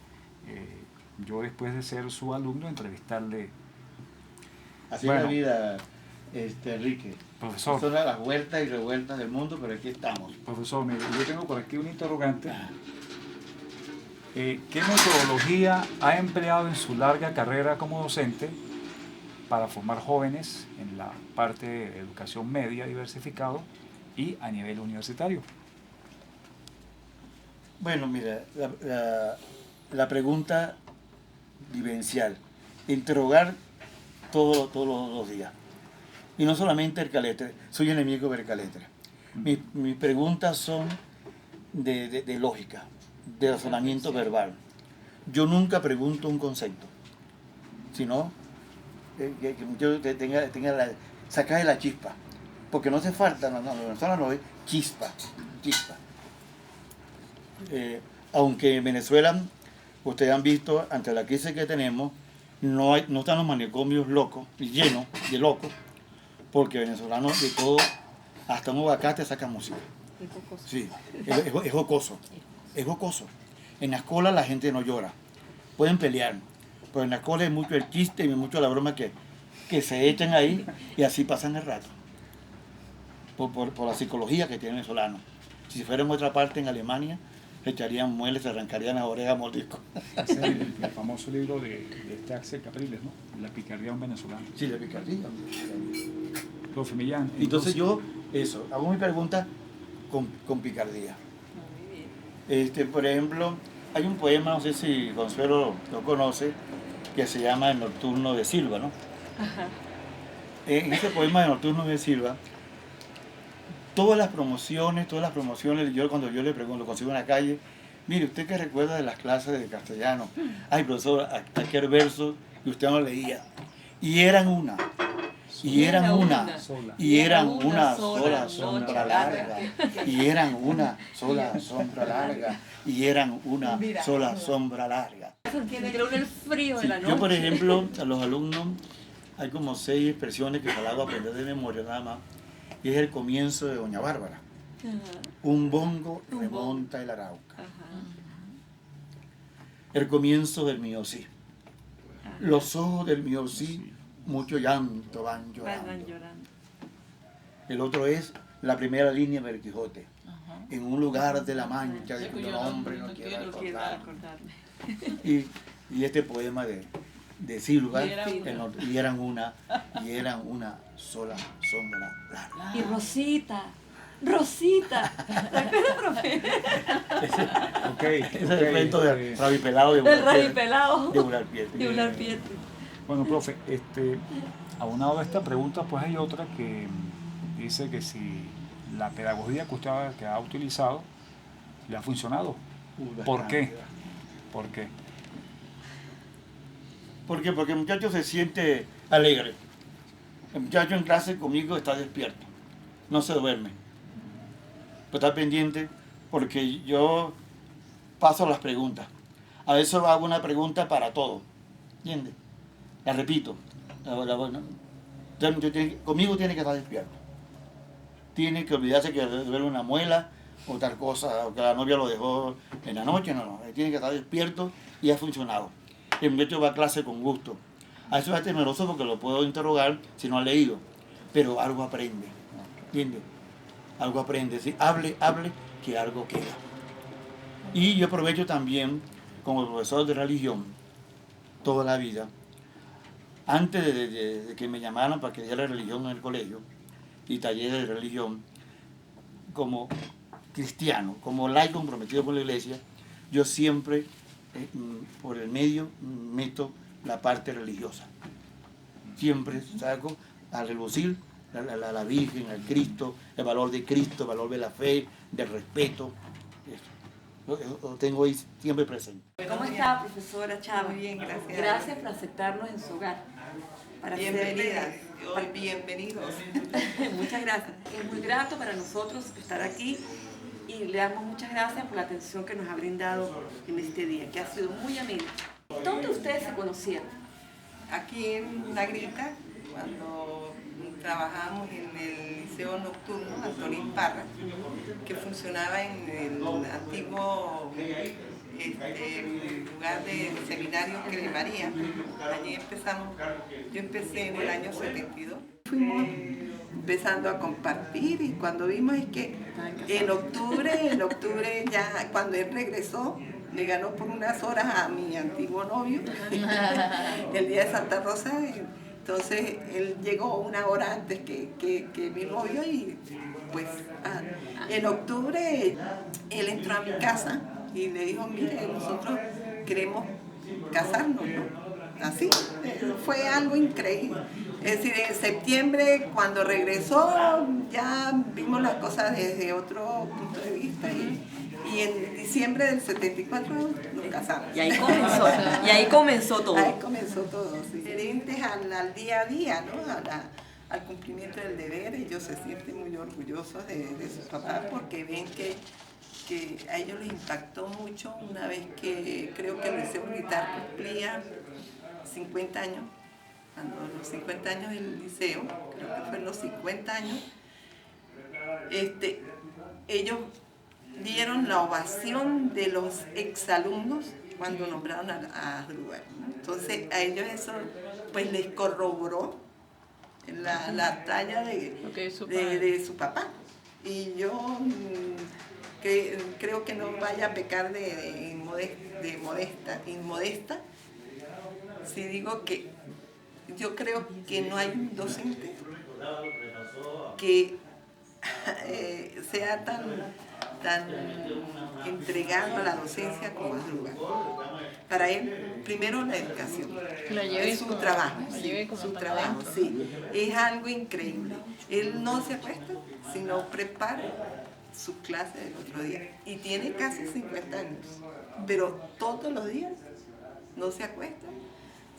yo después de ser su alumno, entrevistarle. Así Bueno, es la vida, Enrique. Profesor. Son las vueltas y revueltas del mundo, pero aquí estamos. Profesor, mire, yo tengo por aquí un interrogante. ¿Qué metodología ha empleado en su larga carrera como docente para formar jóvenes en la parte de educación media diversificado y a nivel universitario? Bueno, mira, la pregunta vivencial, interrogar todos los días. Y no solamente el caletre, soy enemigo del caletre. Mis preguntas son de lógica, de razonamiento verbal. Yo nunca pregunto un concepto, sino que tenga sacar de la chispa. Porque no hace falta, no es chispa. Aunque en Venezuela, ustedes han visto, ante la crisis que tenemos, no están los manicomios locos, llenos de locos, porque venezolanos de todo, hasta un aguacate sacan música. Sí, es jocoso. Es jocoso. En la escuela la gente no llora. Pueden pelear, pero en la escuela hay mucho el chiste y mucho la broma que se echan ahí y así pasan el rato. Por la psicología que tiene el venezolano. Si fuera en otra parte, en Alemania, se echarían muebles, se arrancarían las orejas mordiscos. Ese es el famoso libro de Axel Capriles, ¿no? La picardía de un venezolano. Sí, la picardía. Profe Millán. Entonces yo, hago mi pregunta con picardía. Por ejemplo, hay un poema, no sé si Consuelo lo conoce, que se llama El Nocturno de Silva, ¿no? Ajá. En ese poema de Nocturno de Silva, todas las promociones, yo cuando yo le pregunto, lo consigo en la calle, mire, ¿usted qué recuerda de las clases de castellano? Ay, profesor, aquel verso que usted no leía. Y eran una sola sombra larga, y eran una sola sombra larga, y eran una sola sombra larga. Tiene el frío de la noche. Yo, por ejemplo, a los alumnos, hay como 6 expresiones que se hago aprender de memoria nada más, y es el comienzo de Doña Bárbara. Ajá. Un bongo remonta el Arauca. Ajá. El comienzo del mío sí. Los ojos del mío sí, mucho llanto van llorando. El otro es la primera línea del Quijote. En un lugar de la Mancha de cuyo nombre no quiero acordarme. Y este poema de Silva, y eran una sola sombra larga. Y Rosita. ¿Te acuerdas, profe? Ese es el cuento de Rabi Pelado de Ular Pietri. Bueno, profe, aunado a esta pregunta, pues hay otra que dice que si la pedagogía que usted ha utilizado le ha funcionado. ¿Por qué? ¿Por qué? Porque el muchacho se siente alegre. El muchacho en clase conmigo está despierto, no se duerme. Pero está pendiente porque yo paso las preguntas. A veces hago una pregunta para todo, ¿entiendes? La repito. Conmigo tiene que estar despierto. Tiene que olvidarse que le duele una muela o tal cosa, o que la novia lo dejó en la noche, no. Tiene que estar despierto y ha funcionado. El muchacho va a clase con gusto. A veces es temeroso porque lo puedo interrogar si no ha leído, pero algo aprende, ¿entiendes? Algo aprende, ¿sí? Hable, que algo queda. Y yo aprovecho también, como profesor de religión, toda la vida, antes de que me llamaran para que diera religión en el colegio, y talleres de religión, como cristiano, como laico comprometido con la iglesia, yo siempre por el medio meto la parte religiosa. Siempre saco a relucir la Virgen, al Cristo, el valor de Cristo, el valor de la fe, del respeto. Eso lo tengo ahí siempre presente. ¿Cómo está, profesora Chávez? Muy bien, gracias. Gracias por aceptarnos en su hogar. Bienvenidas, bienvenidos. Muchas gracias. Es muy grato para nosotros estar aquí y le damos muchas gracias por la atención que nos ha brindado en este día, que ha sido muy ameno. ¿Dónde ustedes se conocieron? Aquí en La Grita, cuando trabajamos en el Liceo Nocturno Antonín Parra, que funcionaba en el antiguo lugar del seminario que María. Allí empezamos, yo empecé en el año 72. Fuimos empezando a compartir y cuando vimos es que en octubre ya cuando él regresó, le ganó por unas horas a mi antiguo novio, el día de Santa Rosa. Entonces él llegó una hora antes que mi novio y pues en octubre él entró a mi casa y le dijo, mire, nosotros queremos casarnos, ¿no? Así, fue algo increíble. Es decir, en septiembre cuando regresó ya vimos las cosas desde otro punto de vista y en diciembre del 74 nos casamos. Y ahí comenzó todo. Ahí comenzó todo, sí. Diferentes al día a día, ¿no? Al cumplimiento del deber. Ellos se sienten muy orgullosos de sus papás porque ven que a ellos les impactó mucho una vez que creo que el Liceo Militar cumplía 50 años. Cuando los 50 años del liceo, creo que fueron los 50 años, ellos dieron la ovación de los exalumnos cuando nombraron a Asdrúbal, ¿no? Entonces a ellos eso pues les corroboró la talla de su papá. Y yo creo que no vaya a pecar de inmodesta si digo que yo creo que no hay un docente que sea tan entregado a la docencia como Asdrúbal. Para él, primero la educación, es su trabajo, sí, es algo increíble. Él no se acuesta, sino prepara su clase del otro día. Y tiene casi 50 años, pero todos los días no se acuesta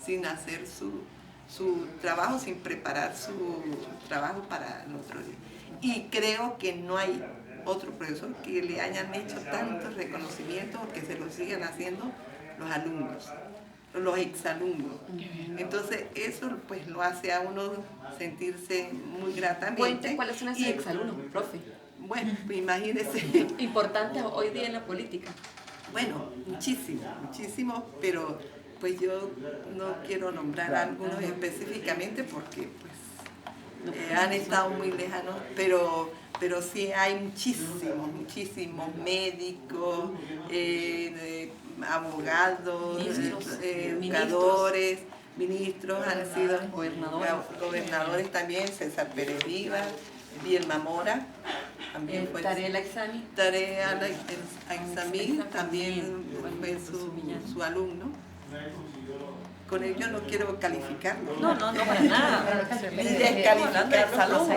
sin hacer su trabajo, sin preparar su trabajo para el otro día. Y creo que no hay otro profesor que le hayan hecho tantos reconocimientos o que se lo sigan haciendo los alumnos, los exalumnos. Entonces eso pues lo hace a uno sentirse muy gratamente. Cuente cuáles son esos exalumnos, profe. Bueno, pues imagínese. Importantes hoy día en la política. Bueno, muchísimos, pero pues yo no quiero nombrar a algunos específicamente porque pues han estado muy lejanos, pero sí hay muchísimos médicos, abogados, educadores, ministros, han sido gobernadores también, César Pérez Rivas, Vilma Mora, también fue Tarea Laxami también fue su alumno. Con ello no quiero calificarlo. No, para nada. Ni descalificarlo.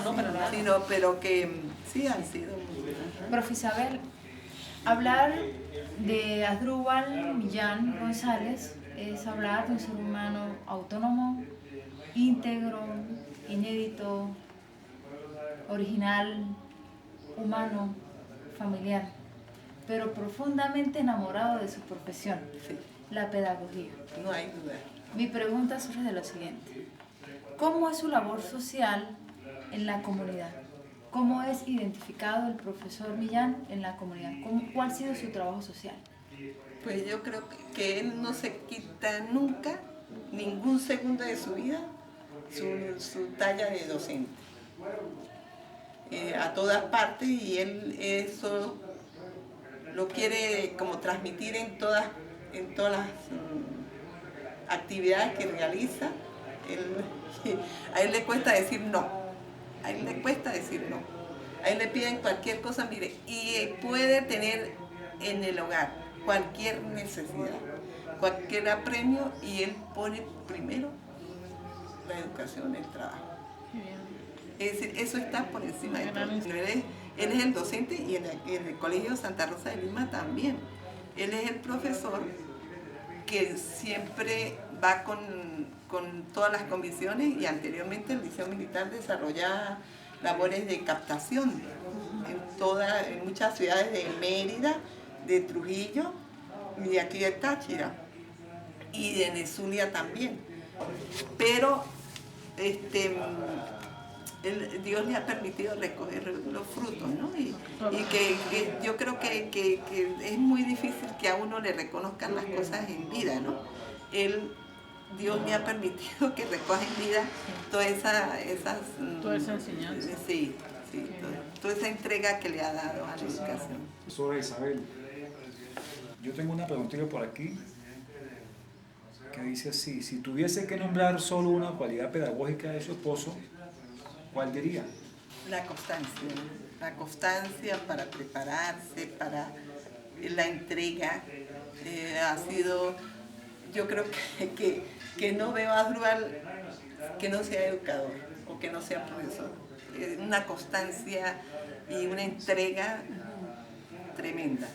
No, para nada. Sino, pero que sí han sido muy buenos. Profe Isabel, hablar de Asdrúbal Millán González es hablar de un ser humano autónomo, íntegro, inédito, original, humano, familiar, pero profundamente enamorado de su profesión, la pedagogía. No hay duda. Mi pregunta surge de lo siguiente: ¿cómo es su labor social en la comunidad? ¿Cómo es identificado el profesor Millán en la comunidad? ¿Cuál ha sido su trabajo social? Pues yo creo que él no se quita nunca ningún segundo de su vida su talla de docente. A todas partes, y él eso lo quiere como transmitir en todas las actividades que realiza. A él le cuesta decir no, a él le cuesta decir no. A él le piden cualquier cosa, mire, y puede tener en el hogar cualquier necesidad, cualquier apremio, y él pone primero la educación, el trabajo. Es decir, eso está por encima de todo. Él es el docente, y en el Colegio Santa Rosa de Lima también. Él es el profesor que siempre va con todas las comisiones, y anteriormente el Liceo Militar desarrollaba labores de captación en muchas ciudades de Mérida, de Trujillo y de aquí de Táchira, y de Nezulia también. Pero Dios le ha permitido recoger los frutos, ¿no? Y que yo creo que es muy difícil que a uno le reconozcan las cosas en vida, ¿no? Dios me ha permitido que recoja en vida toda esa enseñanza. Sí, toda esa entrega que le ha dado a la educación. Profesora Isabel, yo tengo una preguntita por aquí que dice así: si tuviese que nombrar solo una cualidad pedagógica de su esposo, ¿cuál diría? La constancia para prepararse, para la entrega. Ha sido, yo creo que no veo a Asdrúbal que no sea educador o que no sea profesor. Una constancia y una entrega tremenda.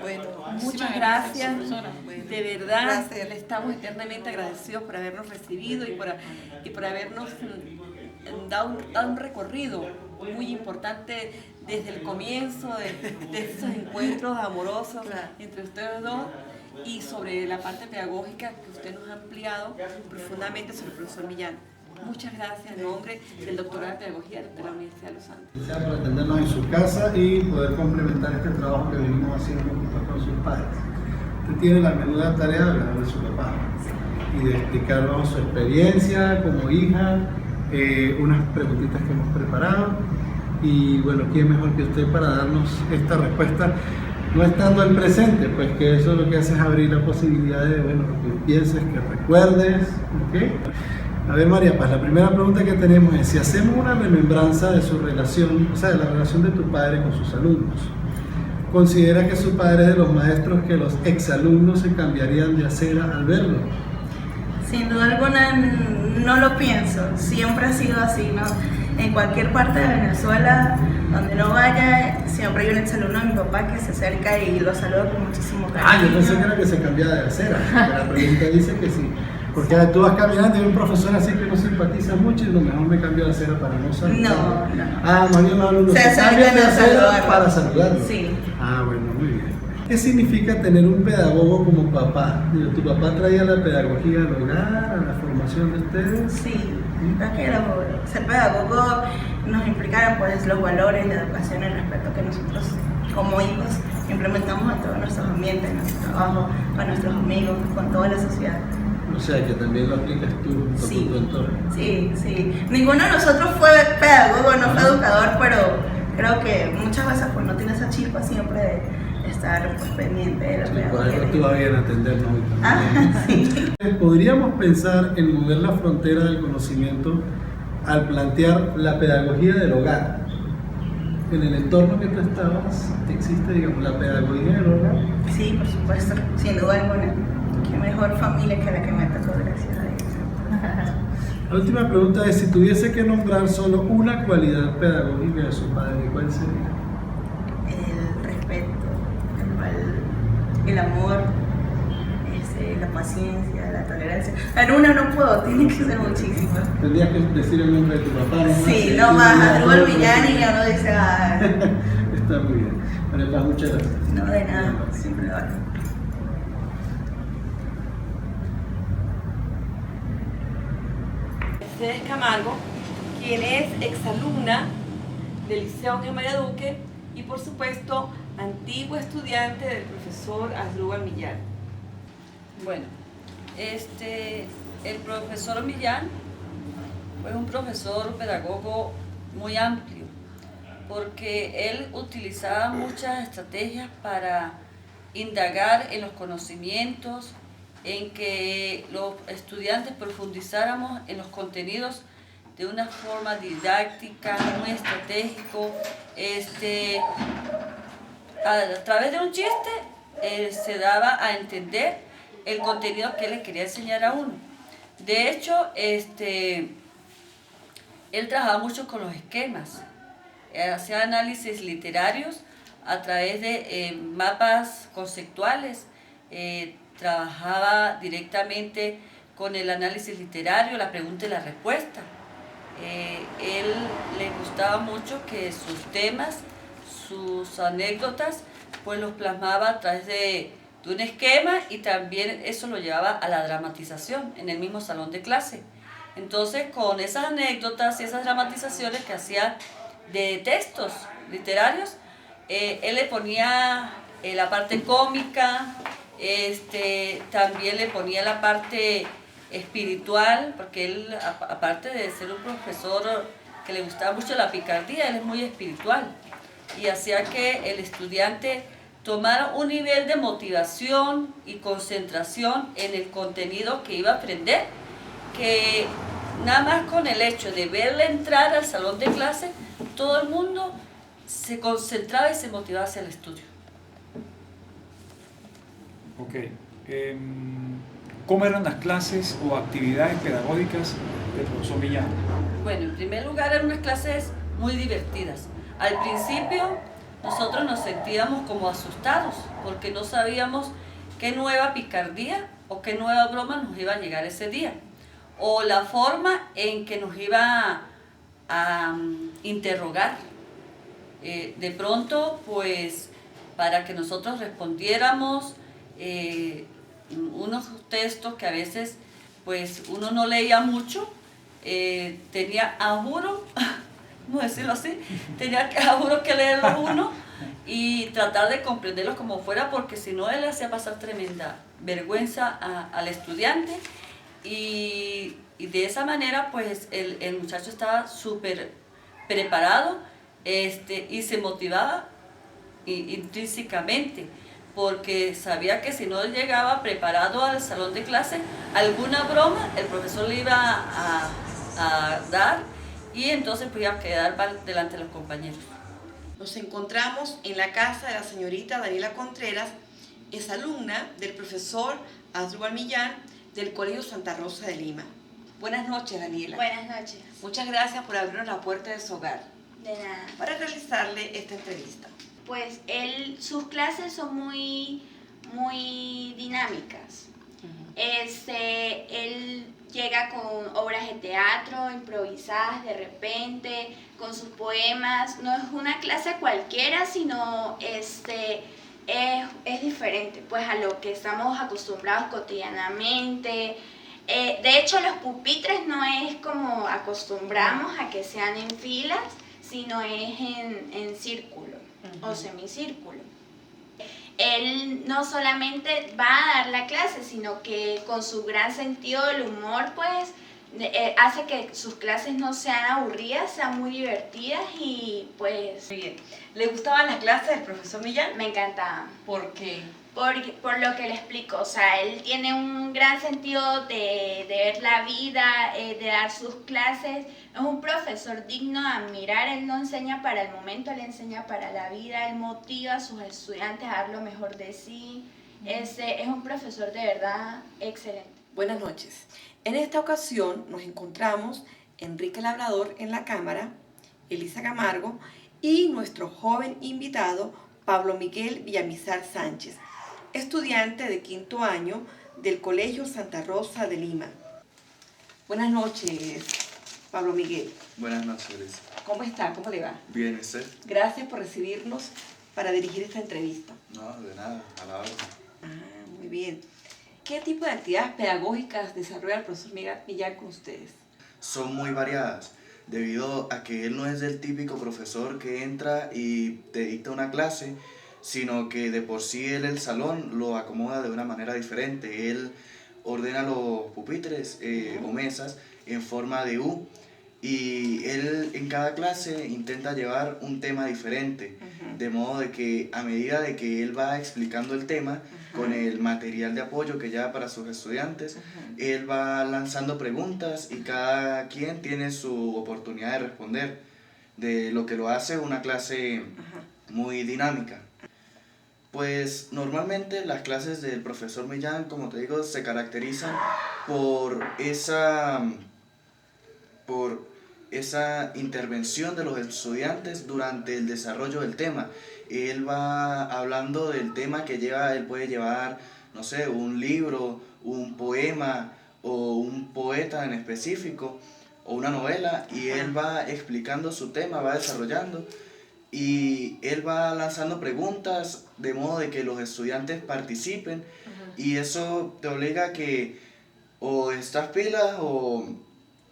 Bueno, muchas gracias. De verdad, Gracias. le estamos eternamente agradecidos por habernos recibido y por habernos dado un recorrido muy importante desde el comienzo de esos encuentros amorosos entre ustedes dos, y sobre la parte pedagógica que usted nos ha ampliado profundamente sobre el profesor Millán. Muchas gracias en nombre del doctorado de Pedagogía de la Universidad de los Andes. Sea por atendernos en su casa y poder complementar este trabajo que venimos haciendo junto con sus padres. Usted tiene la menuda tarea de hablar de su papá y de explicarnos su experiencia como hija, unas preguntitas que hemos preparado, y bueno, ¿quién mejor que usted para darnos esta respuesta? No estando en presente, pues que eso lo que hace es abrir la posibilidad de, bueno, que pienses, que recuerdes, ¿ok? A ver, María Paz, la primera pregunta que tenemos es: si hacemos una remembranza de su relación, o sea, de la relación de tu padre con sus alumnos, ¿considera que su padre es de los maestros que los exalumnos se cambiarían de acera al verlo? Sin duda alguna no lo pienso, siempre ha sido así, ¿no? En cualquier parte de Venezuela, donde no vaya, siempre hay un exalumno de mi papá que se acerca y lo saluda con muchísimo cariño. Yo pensé que era que se cambiaba de acera, la pregunta dice que sí. Porque tú vas caminando y hay un profesor así que no simpatiza mucho, y lo mejor me cambio de acera para no saludar. No. Más bien los alumnos se cambian de acera saludarlo. para saludarlo. Sí. Bueno, muy bien. ¿Qué significa tener un pedagogo como papá? ¿Tu papá traía la pedagogía al hogar, a la formación de ustedes? Sí, creo que ser pedagogo nos implicaron pues los valores, la educación, el respeto que nosotros como hijos implementamos en todos nuestros ambientes, en nuestro trabajo, con nuestros amigos, con toda la sociedad. O sea, que también lo aplicas tú con tu entorno. Sí. Ninguno de nosotros fue pedagogo, no fue educador, pero creo que muchas veces pues no tiene esa chispa siempre de estar pues, pendiente de la pedagogía. Por algo tú vas bien a atendernos hoy también. Sí. ¿Podríamos pensar en mover la frontera del conocimiento al plantear la pedagogía del hogar? En el entorno que tú estabas, ¿existe, digamos, la pedagogía del hogar? Sí, por supuesto, sin duda alguna. Qué mejor familia que la que me tocó, gracias a Dios. La última pregunta es: si tuviese que nombrar solo una cualidad pedagógica de su padre, ¿cuál sería? El respeto, el amor, la paciencia, la tolerancia. En una no puedo, tiene que ser muchísimas. Tendrías que decir el nombre de tu papá, ¿no? Sí, no más, Asdrúbal Millán, y uno dice, Está muy bien. María Paz, muchas gracias. No, de nada, siempre lo hago. Mercedes Camargo, quien es exalumna del Liceo Ángel María Duque y por supuesto antigua estudiante del profesor Asdrúbal Millán. Bueno, El profesor Millán fue un profesor pedagogo muy amplio, porque él utilizaba muchas estrategias para indagar en los conocimientos, en que los estudiantes profundizáramos en los contenidos de una forma didáctica, muy estratégico. A través de un chiste se daba a entender el contenido que él le quería enseñar a uno. De hecho, él trabajaba mucho con los esquemas, hacía análisis literarios a través de mapas conceptuales, trabajaba directamente con el análisis literario, la pregunta y la respuesta. Él le gustaba mucho que sus temas, sus anécdotas, pues los plasmaba a través de un esquema, y también eso lo llevaba a la dramatización en el mismo salón de clase. Entonces, con esas anécdotas y esas dramatizaciones que hacía de textos literarios, él le ponía la parte cómica, también le ponía la parte espiritual, porque él, aparte de ser un profesor que le gustaba mucho la picardía, él es muy espiritual, y hacía que el estudiante tomara un nivel de motivación y concentración en el contenido que iba a aprender, que nada más con el hecho de verle entrar al salón de clase, todo el mundo se concentraba y se motivaba hacia el estudio. Ok. ¿Cómo eran las clases o actividades pedagógicas del profesor Millán? Bueno, en primer lugar eran unas clases muy divertidas. Al principio nosotros nos sentíamos como asustados porque no sabíamos qué nueva picardía o qué nueva broma nos iba a llegar ese día, o la forma en que nos iba a interrogar. De pronto, pues, para que nosotros respondiéramos unos textos que a veces pues uno no leía mucho, tenía a juro, vamos a decirlo así, tenía a juro que leerlos uno y tratar de comprenderlos como fuera, porque si no él le hacía pasar tremenda vergüenza al estudiante, y de esa manera pues el muchacho estaba súper preparado, y se motivaba intrínsecamente, porque sabía que si no llegaba preparado al salón de clase, alguna broma el profesor le iba a dar, y entonces podía quedar delante de los compañeros. Nos encontramos en la casa de la señorita Daniela Contreras, es alumna del profesor Asdrúbal Millán del Colegio Santa Rosa de Lima. Buenas noches, Daniela. Buenas noches. Muchas gracias por abrirnos la puerta de su hogar. De nada. Para realizarle esta entrevista. Pues sus clases son muy dinámicas. Él llega con obras de teatro improvisadas de repente, con sus poemas. No es una clase cualquiera, sino es diferente pues a lo que estamos acostumbrados cotidianamente. De hecho, los pupitres no es como acostumbramos a que sean en filas, sino es en círculo o semicírculo. Él no solamente va a dar la clase, sino que con su gran sentido del humor, pues, hace que sus clases no sean aburridas, sean muy divertidas y pues... Muy bien. ¿Le gustaban las clases del profesor Millán? Me encantaban. ¿Por qué? Por lo que le explico, o sea, él tiene un gran sentido de ver la vida, de dar sus clases. Es un profesor digno de admirar. Él no enseña para el momento, él enseña para la vida. Él motiva a sus estudiantes a dar lo mejor de sí. Es un profesor de verdad excelente. Buenas noches. En esta ocasión nos encontramos Enrique Labrador en la cámara, Elisa Camargo y nuestro joven invitado Pablo Miguel Villamizar Sánchez, estudiante de 5º año del Colegio Santa Rosa de Lima. Buenas noches, Pablo Miguel. Buenas noches, Elisa. ¿Cómo está? ¿Cómo le va? Bien, ¿usted? Gracias por recibirnos para dirigir esta entrevista. No, de nada, a la orden. Ah, muy bien. ¿Qué tipo de actividades pedagógicas desarrolla el profesor Millán con ustedes? Son muy variadas, debido a que él no es el típico profesor que entra y te dicta una clase, sino que de por sí él el salón lo acomoda de una manera diferente. Él ordena los pupitres o mesas en forma de U, y él en cada clase intenta llevar un tema diferente, de modo de que a medida de que él va explicando el tema con el material de apoyo que lleva para sus estudiantes, él va lanzando preguntas y cada quien tiene su oportunidad de responder, de lo que lo hace una clase muy dinámica. Pues normalmente las clases del profesor Millán, como te digo, se caracterizan por esa intervención de los estudiantes durante el desarrollo del tema. Él va hablando del tema que lleva, él puede llevar, no sé, un libro, un poema o un poeta en específico o una novela, y él va explicando su tema, va desarrollando, y él va lanzando preguntas de modo de que los estudiantes participen, y eso te obliga a que o estás pilas o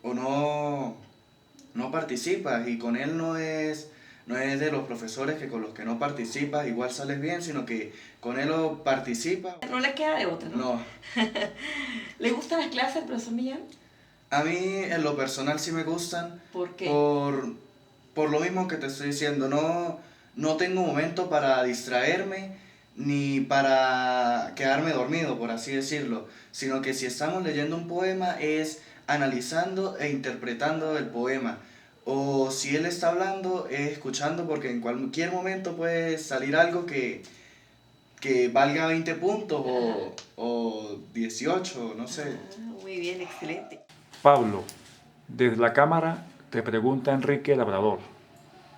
no participas, y con él no es de los profesores que con los que no participas igual sales bien, sino que con él lo participas. No le queda de otra, ¿no? No. ¿Le gustan las clases, profesor Millán? A mí en lo personal sí me gustan. ¿Por qué? Por lo mismo que te estoy diciendo, no tengo momento para distraerme ni para quedarme dormido, por así decirlo, sino que si estamos leyendo un poema es analizando e interpretando el poema, o si él está hablando es escuchando, porque en cualquier momento puede salir algo que valga 20 puntos o 18, no sé. Muy bien, excelente. Pablo, desde la cámara te pregunta Enrique Labrador,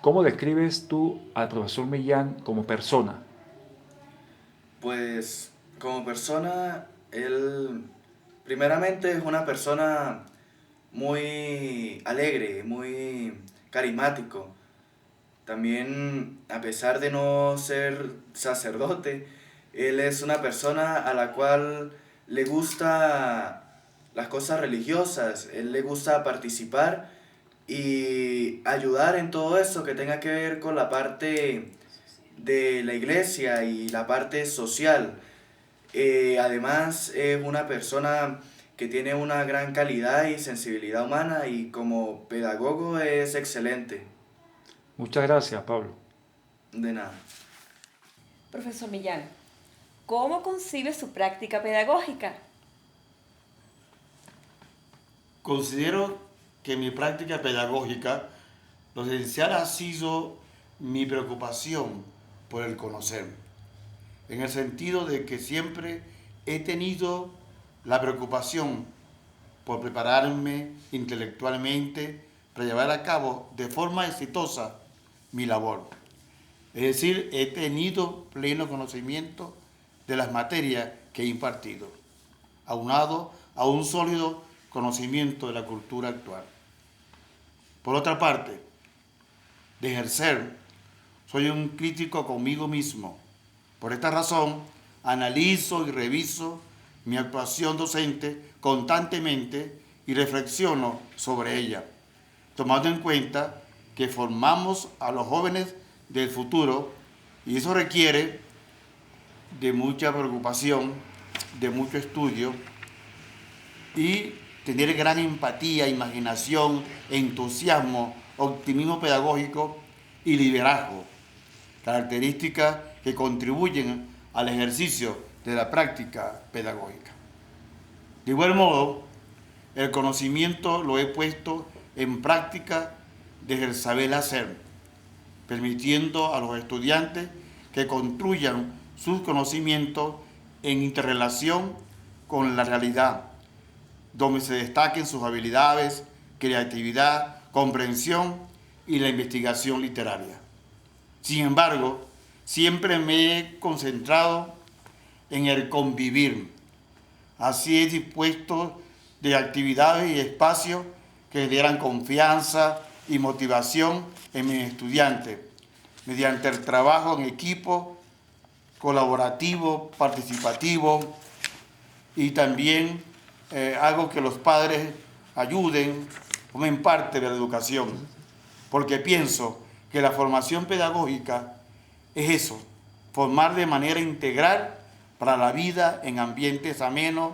¿cómo describes tú al profesor Millán como persona? Pues como persona, él primeramente es una persona muy alegre, muy carismático. También, a pesar de no ser sacerdote, él es una persona a la cual le gusta las cosas religiosas, él le gusta participar y ayudar en todo eso que tenga que ver con la parte de la iglesia y la parte social. Además es una persona que tiene una gran calidad y sensibilidad humana, y como pedagogo es excelente. Muchas gracias, Pablo. De nada. Profesor Millán, ¿cómo concibe su práctica pedagógica? Considero que mi práctica pedagógica, lo esencial ha sido mi preocupación por el conocer, en el sentido de que siempre he tenido la preocupación por prepararme intelectualmente para llevar a cabo de forma exitosa mi labor. Es decir, he tenido pleno conocimiento de las materias que he impartido, aunado a un sólido conocimiento de la cultura actual. Por otra parte, de ejercer, soy un crítico conmigo mismo. Por esta razón, analizo y reviso mi actuación docente constantemente y reflexiono sobre ella, tomando en cuenta que formamos a los jóvenes del futuro, y eso requiere de mucha preocupación, de mucho estudio y tener gran empatía, imaginación, entusiasmo, optimismo pedagógico y liderazgo, características que contribuyen al ejercicio de la práctica pedagógica. De igual modo, el conocimiento lo he puesto en práctica desde el saber hacer, permitiendo a los estudiantes que construyan sus conocimientos en interrelación con la realidad, donde se destaquen sus habilidades, creatividad, comprensión y la investigación literaria. Sin embargo, siempre me he concentrado en el convivir. Así he dispuesto de actividades y espacios que dieran confianza y motivación en mis estudiantes, mediante el trabajo en equipo, colaborativo, participativo, y también hago que los padres ayuden, formen parte de la educación, porque pienso que la formación pedagógica es eso, formar de manera integral para la vida en ambientes amenos,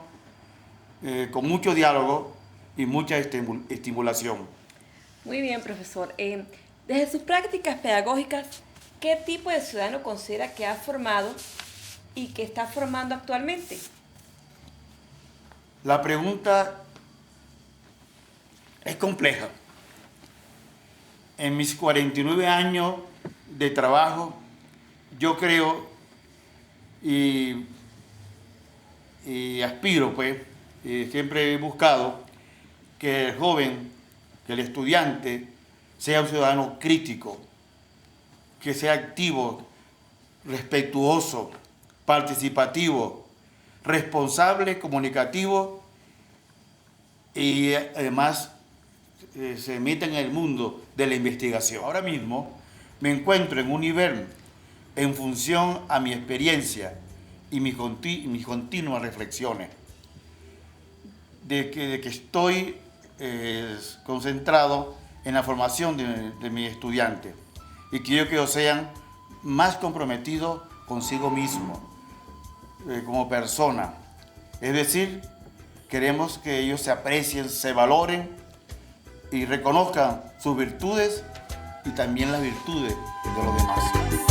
con mucho diálogo y mucha estimulación. Muy bien, profesor. Desde sus prácticas pedagógicas, ¿qué tipo de ciudadano considera que ha formado y que está formando actualmente? La pregunta es compleja. En mis 49 años de trabajo, yo creo y aspiro, pues, siempre he buscado que el joven, que el estudiante, sea un ciudadano crítico, que sea activo, respetuoso, participativo, responsable, comunicativo y además se meta en el mundo de la investigación. Ahora mismo me encuentro en un nivel en función a mi experiencia y mis continuas reflexiones de que estoy concentrado en la formación de mis estudiantes y que yo quiero sean más comprometidos consigo mismo como persona. Es decir, queremos que ellos se aprecien, se valoren y reconozcan sus virtudes y también las virtudes de los demás.